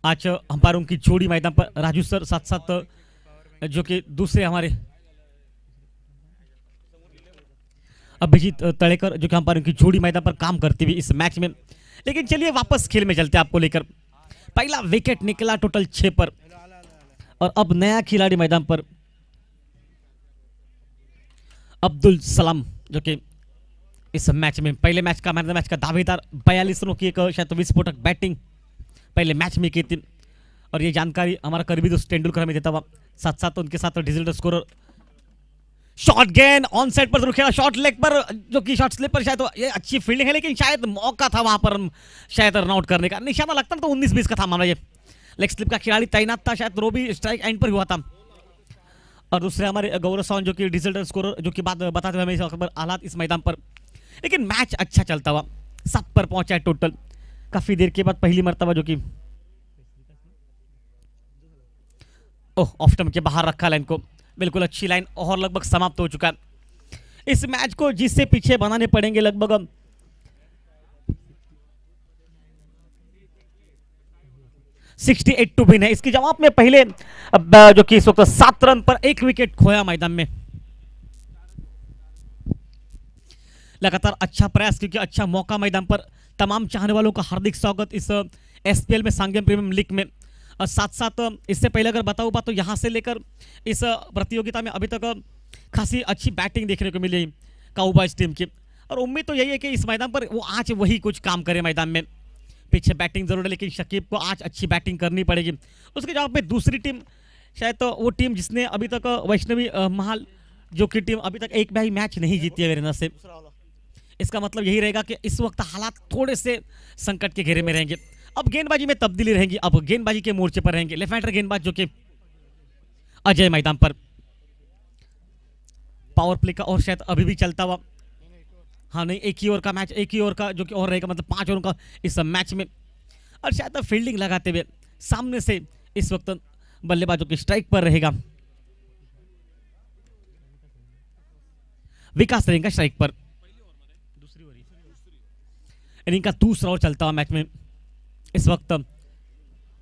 आज अंपायरों की जोड़ी मैदान पर राजू सर, साथ साथ जो कि दूसरे हमारे अभिजीत तड़ेकर, जो कि अंपायरों की जोड़ी मैदान पर काम करती हुई इस मैच में। लेकिन चलिए वापस खेल में चलते हैं आपको लेकर। पहला विकेट निकला टोटल 6 पर, और अब नया खिलाड़ी मैदान पर अब्दुल सलाम, जो कि इस मैच में पहले मैच का मैन ऑफ द मैच का दावेदार। 42 रनों की एक शायद विस्फोटक बैटिंग पहले मैच में की थी, और ये जानकारी हमारा करीबी दोस्त तेंदुलकर हमें देता हुआ। साथ साथ उनके साथ डिजिटल स्कोरर। शॉट गेंद ऑन साइड पर जरूर खेला, शॉट लेग पर, जो कि शॉट स्लिप पर शायद तो ये अच्छी फील्डिंग है, लेकिन शायद मौका था वहां पर शायद रन आउट करने का। निशाना लगता तो 19-20 का था मामला। ये लेग स्लिप का खिलाड़ी तैनात था, शायद रोबी स्ट्राइक एंड पर हुआ था। और दूसरे हमारे गौरव सावन, जो कि डिजिटल स्कोरर, जो कि बात बताते हुए हमें हालात इस मैदान पर। लेकिन मैच अच्छा चलता हुआ 7 पर पहुंचा है टोटल। काफी देर के बाद पहली मर्तबा जो कि ऑफ स्टंप के बाहर रखा लाइन को, बिल्कुल अच्छी लाइन, और लगभग समाप्त हो चुका है। इस मैच को जिससे पीछे बनाने पड़ेंगे लगभग 68 टू विन है। इसके जवाब में पहले जो कि इस वक्त 7 रन पर 1 विकेट खोया मैदान में। लगातार अच्छा प्रयास, क्योंकि अच्छा मौका मैदान पर। तमाम चाहने वालों का हार्दिक स्वागत इस एसपीएल में, सांगेम प्रीमियम लीग में। और साथ साथ इससे पहले अगर बताऊँ बात, तो यहाँ से लेकर इस प्रतियोगिता में अभी तक खासी अच्छी बैटिंग देखने को मिली काउबॉयज टीम की, और उम्मीद तो यही है कि इस मैदान पर वो आज वही कुछ काम करे मैदान में। पीछे बैटिंग जरूर है, लेकिन शकीब को आज अच्छी बैटिंग करनी पड़ेगी। उसके जवाब में दूसरी टीम, शायद तो वो टीम जिसने अभी तक वैष्णवी महाल, जो कि टीम अभी तक एक भी मैच नहीं जीती है वेरेना से। इसका मतलब यही रहेगा कि इस वक्त हालात थोड़े से संकट के घेरे में रहेंगे। अब गेंदबाजी में तब्दीली रहेगी, अब गेंदबाजी के मोर्चे पर रहेंगे लेफ्ट हैंडर गेंदबाज, जो कि अजय मैदान पर। पावर प्ले का और शायद अभी भी चलता हुआ, हाँ नहीं, एक ही ओवर का मैच, एक ही ओवर का जो कि और रहेगा, मतलब 5 ओवर का इस मैच में। और शायद फील्डिंग लगाते हुए सामने से इस वक्त बल्लेबाजों की स्ट्राइक पर रहेगा विकास रहेगा स्ट्राइक पर। इनिंग का दूसरा ओवर चलता हुआ मैच में। इस वक्त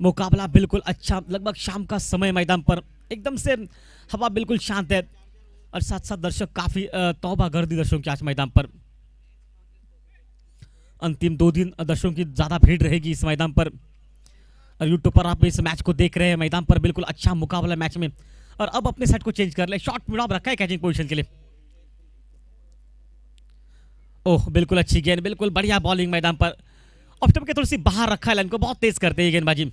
मुकाबला बिल्कुल अच्छा, लगभग शाम का समय मैदान पर, एकदम से हवा बिल्कुल शांत है, और साथ साथ दर्शक काफी तौबा गर्दी दर्शकों की आज मैदान पर। अंतिम 2 दिन दर्शकों की ज्यादा भीड़ रहेगी इस मैदान पर, और यूट्यूब पर आप इस मैच को देख रहे हैं। मैदान पर बिल्कुल अच्छा मुकाबला मैच में। और अब अपने सेट को चेंज कर ले, शॉर्ट मिड ऑफ रखा है कैचिंग पोजीशन के लिए। ओह बिल्कुल अच्छी गेंद, बिल्कुल बढ़िया बॉलिंग मैदान पर। ऑफ स्टंप के थोड़ी सी बाहर रखा है लाइन को, बहुत तेज करते हैं गेंदबाजी।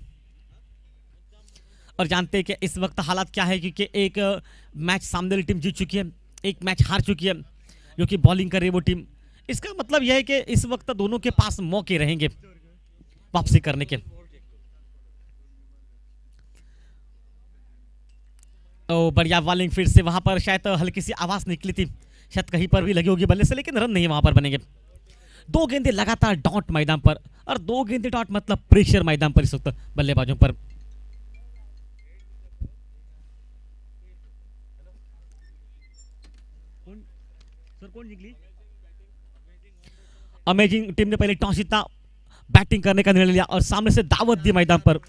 और जानते हैं कि इस वक्त हालात क्या है, क्योंकि एक मैच सामने वाली टीम जीत चुकी है, एक मैच हार चुकी है, जो कि बॉलिंग कर रही है वो टीम। इसका मतलब यह है कि इस वक्त दोनों के पास मौके रहेंगे वापसी करने के। ओ बढ़िया बॉलिंग फिर से वहां पर शायद हल्की सी आवाज निकली थी, शायद कहीं पर भी लगी होगी बल्ले से, लेकिन रन नहीं वहां पर बनेंगे। 2 गेंदें लगातार डॉट मैदान पर, और 2 गेंदें डॉट मतलब प्रेशर मैदान पर इस वक्त बल्लेबाजों पर। अमेजिंग टीम ने पहले टॉस जीता, बैटिंग करने का निर्णय लिया और सामने से दावत दी मैदान पर।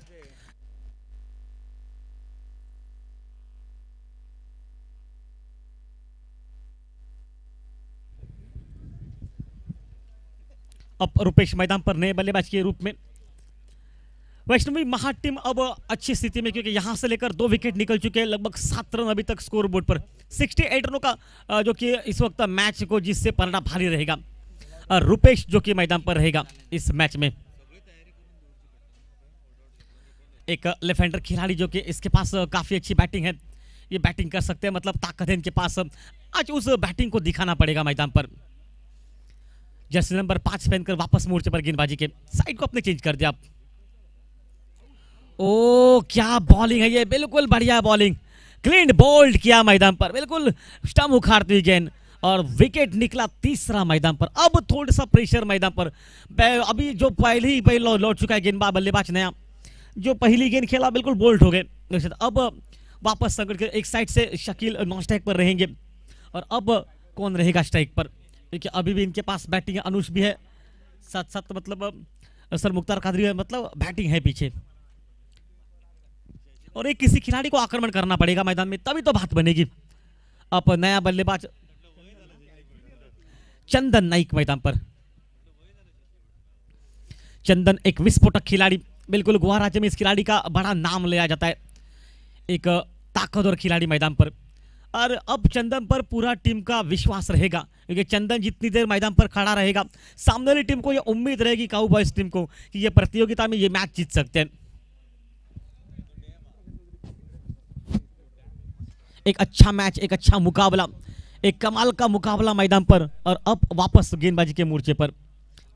अब रुपेश मैदान पर नए बल्लेबाज के रूप में। वैष्णवी महा टीम अब अच्छी स्थिति में, क्योंकि यहां से लेकर 2 विकेट निकल चुके हैं, लगभग 7 रन अभी तक स्कोर बोर्ड पर। 68 रनों का जो कि इस वक्त मैच को जिससे पलड़ा भारी रहेगा, और रुपेश जो कि मैदान पर रहेगा इस मैच में। एक लेफ्ट हैंडर खिलाड़ी जो कि इसके पास काफी अच्छी बैटिंग है, ये बैटिंग कर सकते हैं, मतलब ताकत है इनके पास। आज उस बैटिंग को दिखाना पड़ेगा मैदान पर। जर्सी नंबर 5 पहनकर वापस मोर्चे पर गेंदबाजी के साइड को अपने चेंज कर दिया। ओ क्या बॉलिंग है ये, बिल्कुल बढ़िया बॉलिंग, क्लीन बोल्ड किया मैदान पर, बिल्कुल स्टंप उखाड़ती हुई गेंद, और विकेट निकला तीसरा मैदान पर। अब थोड़ा सा प्रेशर मैदान पर। अभी जो पहले लौट चुका है गेंदबाज बल्लेबाज नया, जो पहली गेंद खेला बिल्कुल बोल्ड हो गए। अब वापस संकट के एक साइड से शकील नॉन स्ट्राइक पर रहेंगे, और अब कौन रहेगा स्ट्राइक पर, क्योंकि अभी भी इनके पास बैटिंग है। अनुष भी है साथ साथ, मतलब सर मुख्तार कादरी है, मतलब बैटिंग है पीछे। और एक किसी खिलाड़ी को आक्रमण करना पड़ेगा मैदान में, तभी तो बात बनेगी। अब नया बल्लेबाज चंदन नाइक मैदान पर। चंदन एक विस्फोटक खिलाड़ी, बिल्कुल गोवा राज्य में इस खिलाड़ी का बड़ा नाम लिया जाता है, एक ताकतवर खिलाड़ी मैदान पर। और अब चंदन पर पूरा टीम का विश्वास रहेगा, क्योंकि चंदन जितनी देर मैदान पर खड़ा रहेगा, सामने वाली टीम को यह उम्मीद रहेगी, काउबॉयज टीम को, कि ये प्रतियोगिता में ये मैच जीत सकते हैं। एक अच्छा मैच, एक अच्छा मुकाबला, एक कमाल का मुकाबला मैदान पर। और अब वापस गेंदबाजी के मोर्चे पर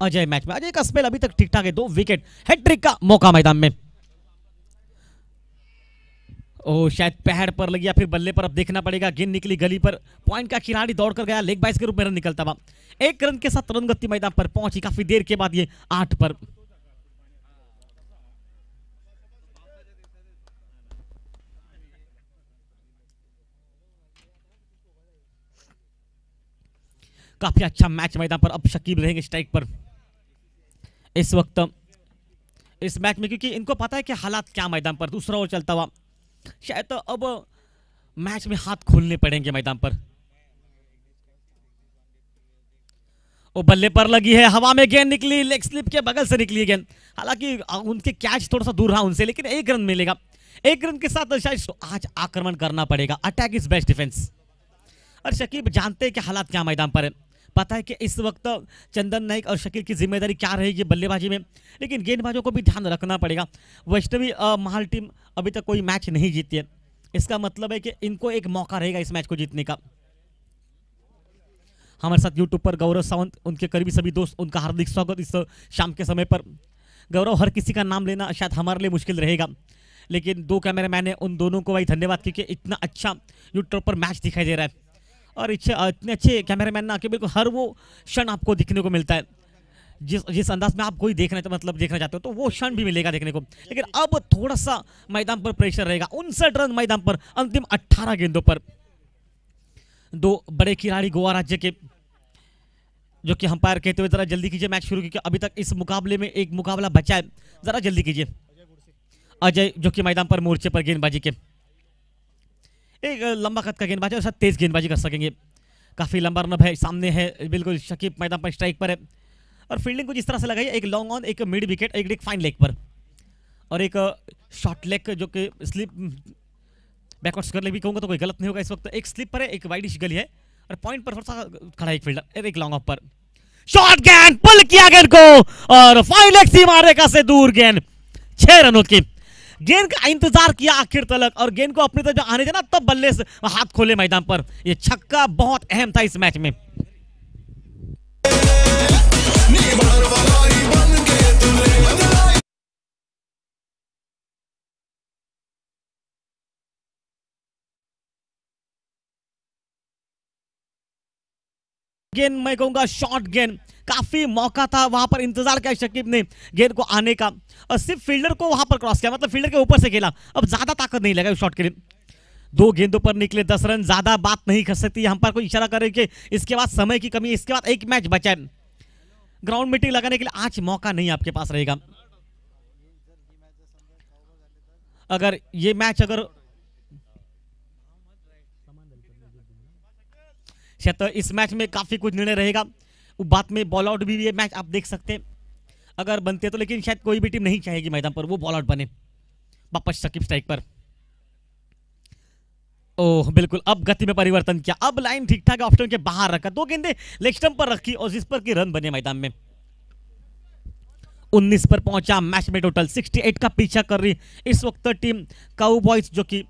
अजय मैच में। अजय का स्पेल अभी तक ठीक ठाक है, 2 विकेट, हैट्रिक का मौका मैदान में। ओ शायद पैड पर लगी या फिर बल्ले पर, अब देखना पड़ेगा। गेंद निकली गली पर, पॉइंट का खिलाड़ी दौड़कर गया, लेग बाइस के रूप में रन निकलता हुआ। 1 रन के साथ रन गति मैदान पर पहुंची काफी देर के बाद, ये 8 पर। काफी अच्छा मैच मैदान पर। अब शकीब रहेंगे स्ट्राइक पर इस वक्त इस मैच में, क्योंकि इनको पता है कि हालात क्या मैदान पर। दूसरा ओवर चलता हुआ, शायद तो अब मैच में हाथ खोलने पड़ेंगे मैदान पर। वो बल्ले पर लगी है, हवा में गेंद निकली, लेग स्लिप के बगल से निकली गेंद। हालांकि उनके कैच थोड़ा सा दूर रहा उनसे, लेकिन 1 रन मिलेगा। 1 रन के साथ शायद आज आक्रमण करना पड़ेगा। Attack is best defence. और शकीब जानते हैं कि हालात क्या मैदान पर है, पता है कि इस वक्त चंदन नाइक और शकील की जिम्मेदारी क्या रहेगी बल्लेबाजी में, लेकिन गेंदबाजों को भी ध्यान रखना पड़ेगा। वैष्णवी महाल टीम अभी तक कोई मैच नहीं जीती है, इसका मतलब है कि इनको एक मौका रहेगा इस मैच को जीतने का। हमारे साथ यूट्यूब पर गौरव सावंत, उनके करीबी सभी दोस्त, उनका हार्दिक स्वागत इस शाम के समय पर। गौरव, हर किसी का नाम लेना शायद हमारे लिए मुश्किल रहेगा, लेकिन 2 कैमरामैन है, उन दोनों को भाई धन्यवाद, क्योंकि इतना अच्छा यूट्यूब पर मैच दिखाई दे रहा है। और इतने अच्छे कैमरामैन ना कि बिल्कुल हर वो क्षण आपको दिखने को मिलता है, जिस अंदाज में आप कोई देखना चाहते हो, तो वो क्षण भी मिलेगा देखने को। लेकिन अब थोड़ा सा मैदान पर प्रेशर रहेगा। 59 रन मैदान पर, अंतिम 18 गेंदों पर। 2 बड़े खिलाड़ी गोवा राज्य के, जो कि अंपायर कहते हुए जरा जल्दी कीजिए मैच शुरू, क्योंकि अभी तक इस मुकाबले में एक मुकाबला बचा है, जरा जल्दी कीजिए। अजय जो कि मैदान पर मोर्चे पर गेंदबाजी के, एक लंबा कद का गेंदबाजी और साथ तेज गेंदबाजी कर सकेंगे। काफी लंबा रन है, सामने है बिल्कुल शकीब मैदान पर स्ट्राइक पर है। और फील्डिंग को जिस तरह से लगाई, एक लॉन्ग ऑन, एक मिड विकेट, एक फाइन लेग पर, और एक शॉर्ट लेग जो कि स्लिप बैकवर्ड स्क्वायर लेग भी कहूंगा तो कोई गलत नहीं होगा। इस वक्त एक स्लिप पर है, एक वाइडिश गली है, और पॉइंट पर थोड़ा सा खड़ा है एक फील्डर, एक लॉन्ग ऑफ पर। शॉर्ट गेंद, पुल किया गेंद को, और फाइन लेग सीमा रेखा से दूर गेंद। 6 रनों की गेंद का इंतजार किया आखिर तक, और गेंद को अपनी तरफ आने देना, तब बल्ले से हाथ खोले मैदान पर। यह छक्का बहुत अहम था इस मैच में। गेंद मैं कहूंगा शॉर्ट गेंद, काफी मौका था वहां पर, इंतजार किया शकीब ने गेंद को आने का और सिर्फ फील्डर को वहां पर क्रॉस किया, मतलब फील्डर के ऊपर से खेला। अब ज्यादा ताकत नहीं लगा शॉट के लिए। 2 गेंदों पर निकले 10 रन, ज्यादा बात नहीं कर सकती। हम पर कोई इशारा करे कि इसके बाद समय की कमी, इसके बाद एक मैच बचा है। ग्राउंड मीटिंग लगाने के लिए आज मौका नहीं आपके पास रहेगा। अगर ये मैच अगर शायद तो इस मैच में काफी कुछ निर्णय रहेगा, बाद में बॉल आउट भी ये मैच आप देख सकते हैं अगर बनते तो, लेकिन शायद कोई भी टीम नहीं चाहेगी मैदान पर वो बॉल आउट बने। वापस शकीब स्ट्राइक पर, ओह बिल्कुल अब गति में परिवर्तन किया, अब लाइन ठीक ठाक ऑफ स्टंप के बाहर रखा, 2 गेंदें लेग स्टंप पर रखी और जिस पर की रन बने मैदान में। 19 पर पहुंचा मैच में, टोटल 68 का पीछा कर रही इस वक्त टीम काउबॉयज, जो कि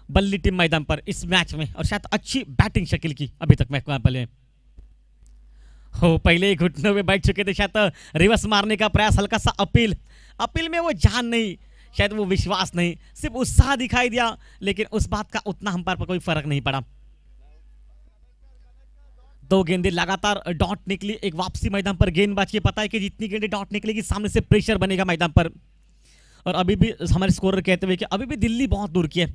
बल्ली टीम मैदान पर इस मैच में। और शायद अच्छी बैटिंग शकील की अभी तक मैच पहले हो, पहले घुटनों में बैठ चुके थे, शायद रिवर्स मारने का प्रयास, हल्का सा अपील में वो जान नहीं, शायद वो विश्वास नहीं, सिर्फ उत्साह दिखाई दिया, लेकिन उस बात का उतना हम पर कोई फर्क नहीं पड़ा। 2 गेंदें लगातार डॉट निकली, एक वापसी मैदान पर गेंदबाज की, पता है कि जितनी गेंदें डॉट निकलेगी सामने से प्रेशर बनेगा मैदान पर। और अभी भी हमारे स्कोरर कहते हुए कि अभी भी दिल्ली बहुत दूर की है,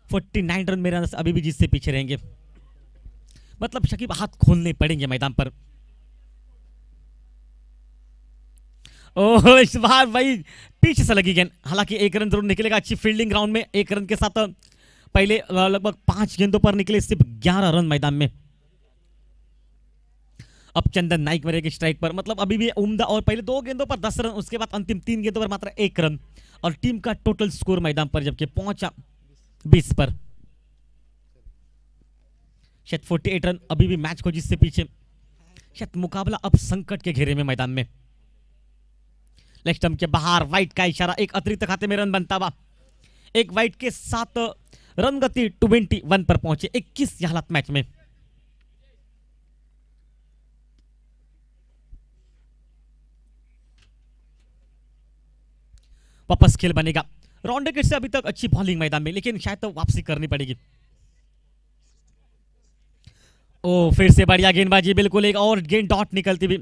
49 रन मेरे अंदर अभी भी जिससे पीछे रहेंगे, मतलब शकीब हाथ खोलने पड़ेंगे मैदान पर। ओह इस बार भाई पीछे से लगी गेंद, हालांकि 1 रन जरूर निकलेगा। अच्छी फील्डिंग ग्राउंड में 1 रन के साथ, पहले लगभग 5 गेंदों पर निकले सिर्फ 11 रन मैदान में। अब चंदन नाइक मरेगी स्ट्राइक पर, मतलब अभी भी उम्दा, और पहले 2 गेंदों पर 10 रन, उसके बाद अंतिम 3 गेंदों पर मात्र 1 रन, और टीम का टोटल स्कोर मैदान पर जबकि पहुंचा 20 पर। शायद 48 रन अभी भी मैच को जिससे पीछे, शायद मुकाबला अब संकट के घेरे में मैदान में। लेग स्टंप के बाहर वाइट का इशारा, एक अतिरिक्त खाते में रन बनता हुआ, एक वाइट के साथ रन गति 21 पर पहुंचे 21 की हालत मैच में। वापस खेल बनेगा। रॉन्डेकेट से अभी तक अच्छी बॉलिंग मैदान में, लेकिन शायद तो वापसी करनी पड़ेगी। ओ फिर से बढ़िया गेंदबाजी, बिल्कुल एक और गेंद डॉट निकलती भी,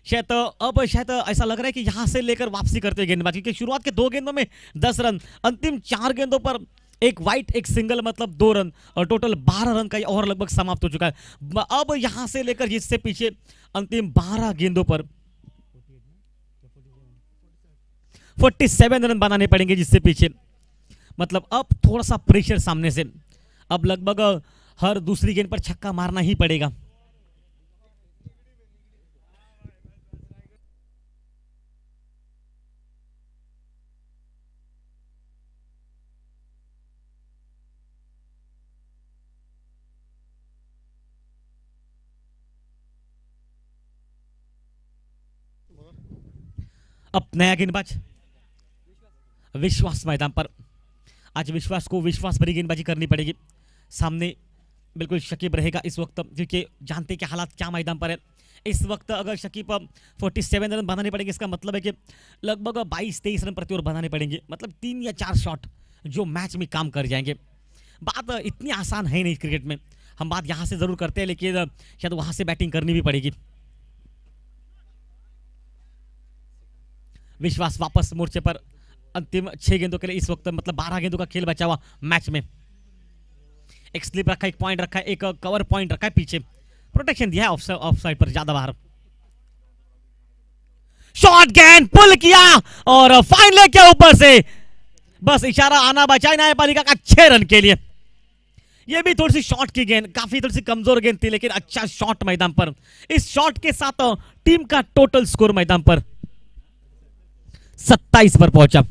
शायद अब शायद ऐसा लग रहा है कि यहां से लेकर वापसी करते हैं गेंदबाजी, क्योंकि शुरुआत के 2 गेंदों में 10 रन, अंतिम 4 गेंदों पर एक वाइट एक सिंगल, मतलब 2 रन, और टोटल 12 रन का और लगभग समाप्त हो चुका है। अब यहां से लेकर जिससे पीछे अंतिम 12 गेंदों पर 47 रन बनाने पड़ेंगे जिससे पीछे, मतलब अब थोड़ा सा प्रेशर सामने से, अब लगभग हर दूसरी गेंद पर छक्का मारना ही पड़ेगा। अब नया गेंदबाज विश्वास मैदान पर, आज विश्वास को विश्वास भरी गेंदबाजी करनी पड़ेगी। सामने बिल्कुल शकीब रहेगा इस वक्त, क्योंकि जानते कि हालात क्या मैदान पर है इस वक्त। अगर शकीब 47 रन बनाने पड़ेंगे, इसका मतलब है कि लगभग 22-23 रन प्रति ओवर बनाने पड़ेंगे, मतलब 3 या 4 शॉट जो मैच में काम कर जाएंगे। बात इतनी आसान है नहीं क्रिकेट में, हम बात यहाँ से जरूर करते हैं, लेकिन शायद वहाँ से बैटिंग करनी भी पड़ेगी। विश्वास वापस मोर्चे पर, अंतिम 6 गेंदों के लिए इस वक्त, मतलब 12 गेंदों का खेल बचा हुआ मैच में। एक स्लिप रखा, एक पॉइंट रखा, एक कवर पॉइंट रखा है, पीछे प्रोटेक्शन दिया है ऑफ साइड पर, ज्यादा बाहर। शॉट गेंद पुल किया और फाइन लेग के ऊपर से बस इशारा आना बचाए न्यायपालिका का 6 रन के लिए। यह भी थोड़ी सी शॉट की गेंद, काफी थोड़ी सी कमजोर गेंद थी, लेकिन अच्छा शॉट मैदान पर। इस शॉट के साथ टीम का टोटल स्कोर मैदान पर 27 पर पहुंचा।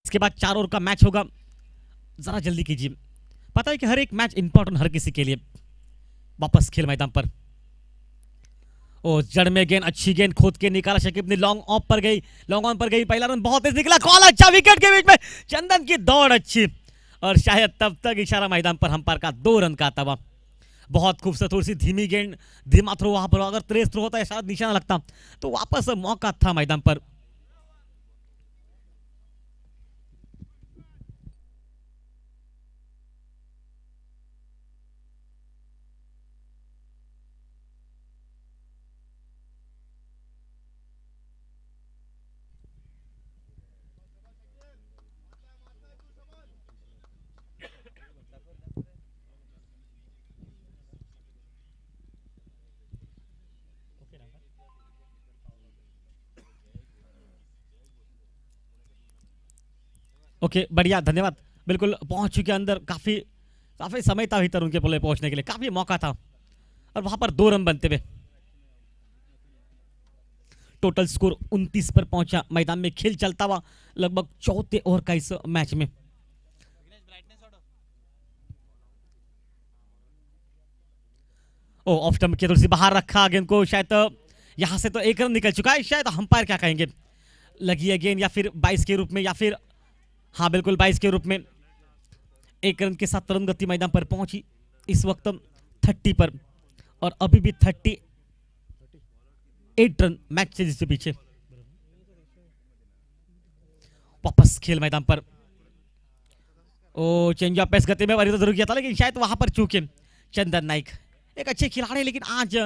इसके बाद 4 ओवर का मैच होगा, जरा जल्दी कीजिए। पता है कि हर एक मैच इंपॉर्टेंट हर किसी के लिए। वापस खेल मैदान पर, ओ जड़ में गेंद, अच्छी गेंद खोद के निकाला शकीब ने, लॉन्ग ऑफ पर गई, लॉन्ग ऑन पर गई, पहला रन बहुत तेज निकला, कॉल अच्छा, विकेट के बीच में चंदन की दौड़ अच्छी, और शायद तब तक इशारा मैदान पर अंपायर का 2 रन का तबा। बहुत खूबसूरत, थोड़ी सी धीमी गेंद, धीमा थ्रो, वहां पर अगर तेज थ्रो होता है शायद निशाना लगता, तो वापस मौका था मैदान पर। ओके बढ़िया, धन्यवाद। बिल्कुल पहुंच चुके अंदर, काफी काफी समय था भीतर उनके बोले पहुंचने के लिए, काफी मौका था, और वहां पर 2 रन बनते हुए टोटल स्कोर 29 पर पहुंचा। मैदान में खेल चलता हुआ लगभग चौथे ओवर का इस मैच में। ओ ऑफ स्टंप के थोड़ी सी बाहर रखा गेंद को, शायद यहां से तो 1 रन निकल चुका है, शायद अंपायर क्या कहेंगे, लगी है गेंद या फिर 22 के रूप में, या फिर हाँ बिल्कुल 22 के रूप में। 1 रन के साथ तुरंत गति मैदान पर पहुंची इस वक्त 30 पर, और अभी भी 38 रन मैच से जिससे पीछे। वापस खेल मैदान पर, ओ चेंज ऑफ पेस गति में तो जरूर किया था, लेकिन शायद वहां पर चूके चंदन नाइक एक अच्छे खिलाड़ी, लेकिन आज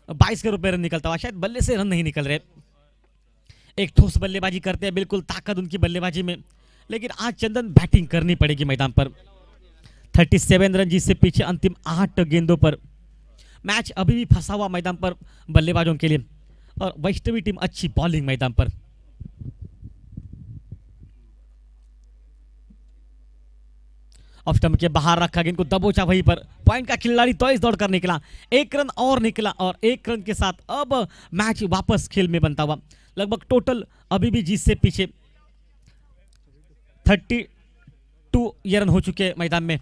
22 के रूप में रन निकलता हुआ, शायद बल्ले से रन नहीं निकल रहे। एक ठोस बल्लेबाजी करते हैं, बिल्कुल ताकत उनकी बल्लेबाजी में, लेकिन आज चंदन बैटिंग करनी पड़ेगी मैदान पर। 37 रन जिससे पीछे अंतिम 8 गेंदों पर। मैच अभी भी फंसा हुआ मैदान पर बल्लेबाजों के लिए, और वैष्णवी टीम अच्छी बॉलिंग मैदान पर। ऑफ स्टंप के बाहर रखा गेंद को, दबोचा वहीं पर, पॉइंट का खिलाड़ी तो इस दौड़ कर निकला, 1 रन और निकला, और 1 रन के साथ अब मैच वापस खेल में बनता हुआ। लगभग टोटल अभी भी जीत से पीछे 32 ये रन हो चुके मैदान में,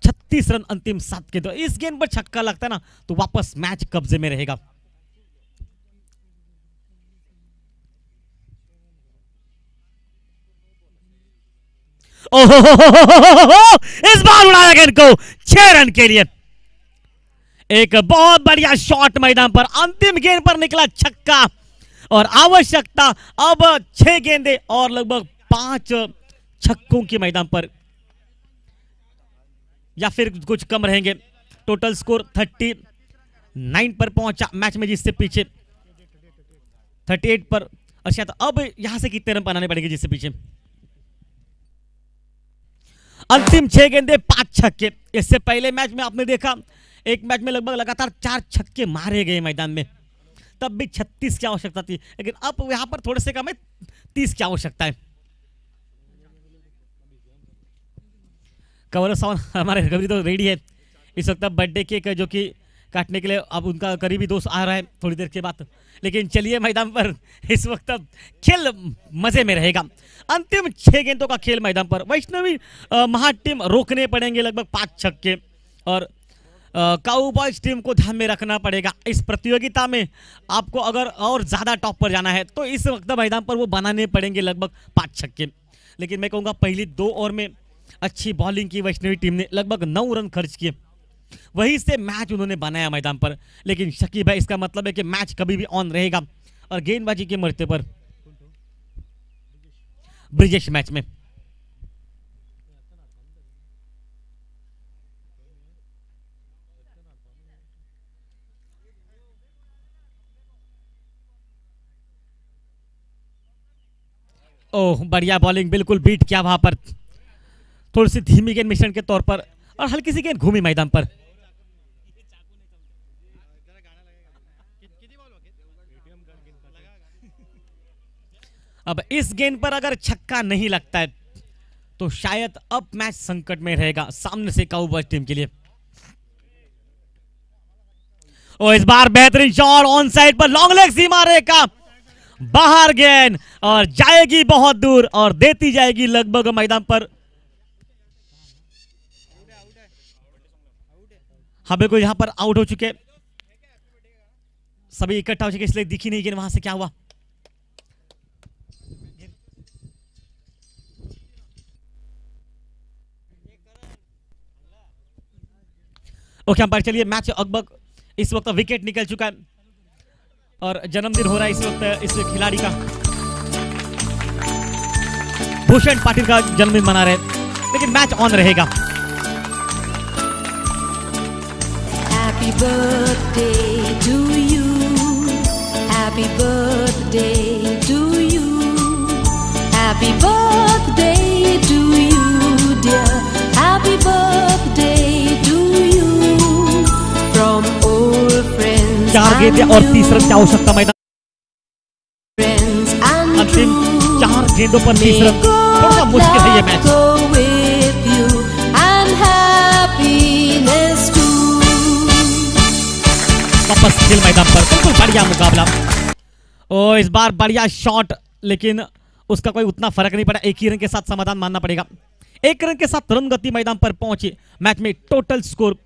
36 रन अंतिम 7 के दो। इस गेंद पर छक्का लगता है ना तो वापस मैच कब्जे में रहेगा। ओहो, इस बार उड़ाया गेंद को 6 रन के लिए। एक बहुत बढ़िया शॉट मैदान पर, अंतिम गेंद पर निकला छक्का, और आवश्यकता अब 6 गेंदे और लगभग 5 छक्कों के मैदान पर, या फिर कुछ कम रहेंगे। टोटल स्कोर 39 पर पहुंचा मैच में जिससे पीछे 38 पर। अच्छा तो अब यहां से कितने रन बनाने पड़ेंगे जिससे पीछे? अंतिम 6 गेंदे 5 छक्के। इससे पहले मैच में आपने देखा एक मैच में लगभग लगातार 4 छक्के मारे गए मैदान में, तब भी 36 की आवश्यकता थी, लेकिन अब यहां पर थोड़े से कम है, 30 की आवश्यकता है। कवर साउंड हमारे कभी तो रेडी है इस वक्त बर्थडे केक जो कि काटने के लिए, अब उनका करीबी दोस्त आ रहा है थोड़ी देर के बाद। लेकिन चलिए मैदान पर इस वक्त खेल मजे में रहेगा। अंतिम 6 गेंदों का खेल मैदान पर। वैष्णवी महा टीम रोकने पड़ेंगे लगभग 5 छक्के, और काउबॉयज टीम को ध्यान में रखना पड़ेगा। इस प्रतियोगिता में आपको अगर और ज्यादा टॉप पर जाना है तो इस वक्त मैदान पर वो बनाने पड़ेंगे लगभग 5 छक्के। लेकिन मैं कहूँगा पहली 2 ओवर में अच्छी बॉलिंग की वैष्णवी टीम ने, लगभग 9 रन खर्च किए, वहीं से मैच उन्होंने बनाया मैदान पर। लेकिन शकीब है, इसका मतलब है कि मैच कभी भी ऑन रहेगा, और गेंदबाजी के मरते पर ब्रिजेश मैच में। ओह बढ़िया बॉलिंग, बिल्कुल बीट किया वहां पर, थोड़ी सी धीमी गेंद मिश्रण के तौर पर, और हल्की सी गेंद घूमी मैदान पर। अब इस गेंद पर अगर छक्का नहीं लगता है तो शायद अब मैच संकट में रहेगा सामने से काउबॉयज टीम के लिए। और इस बार बेहतरीन शॉट ऑन साइड पर, लॉन्ग लेग सीमा रेखा बाहर गेंद, और जाएगी बहुत दूर और देती जाएगी लगभग मैदान पर। हाँ बिल्कुल, यहां पर आउट हो चुके सभी इकट्ठा हो चुके इसलिए दिखी नहीं गेंद वहां से क्या हुआ। ओके अंपायर चलिए मैच लगभग इस वक्त विकेट निकल चुका है और जन्मदिन हो रहा है इस वक्त इस खिलाड़ी का। भूषण पाटिल का जन्मदिन मना रहे लेकिन मैच ऑन रहेगा। Happy birthday to you. Happy birthday to you. Happy birthday to you, dear. Happy birthday to you. From old friends. 4 गेंदें और 30 रन की आवश्यकता मैदान। Friends and अंतिम true. 4 गेंदों पर 30 रन, May थोड़ा God मुश्किल है ये luck match. go with you and happiness too. वापस खेल मैदान पर बिल्कुल बढ़िया मुकाबला। ओ इस बार बढ़िया शॉट लेकिन उसका कोई उतना फर्क नहीं पड़ा। एक ही रन के साथ समाधान मानना पड़ेगा। 1 रन के साथ तुरंत गति मैदान पर पहुंची। मैच में टोटल स्कोर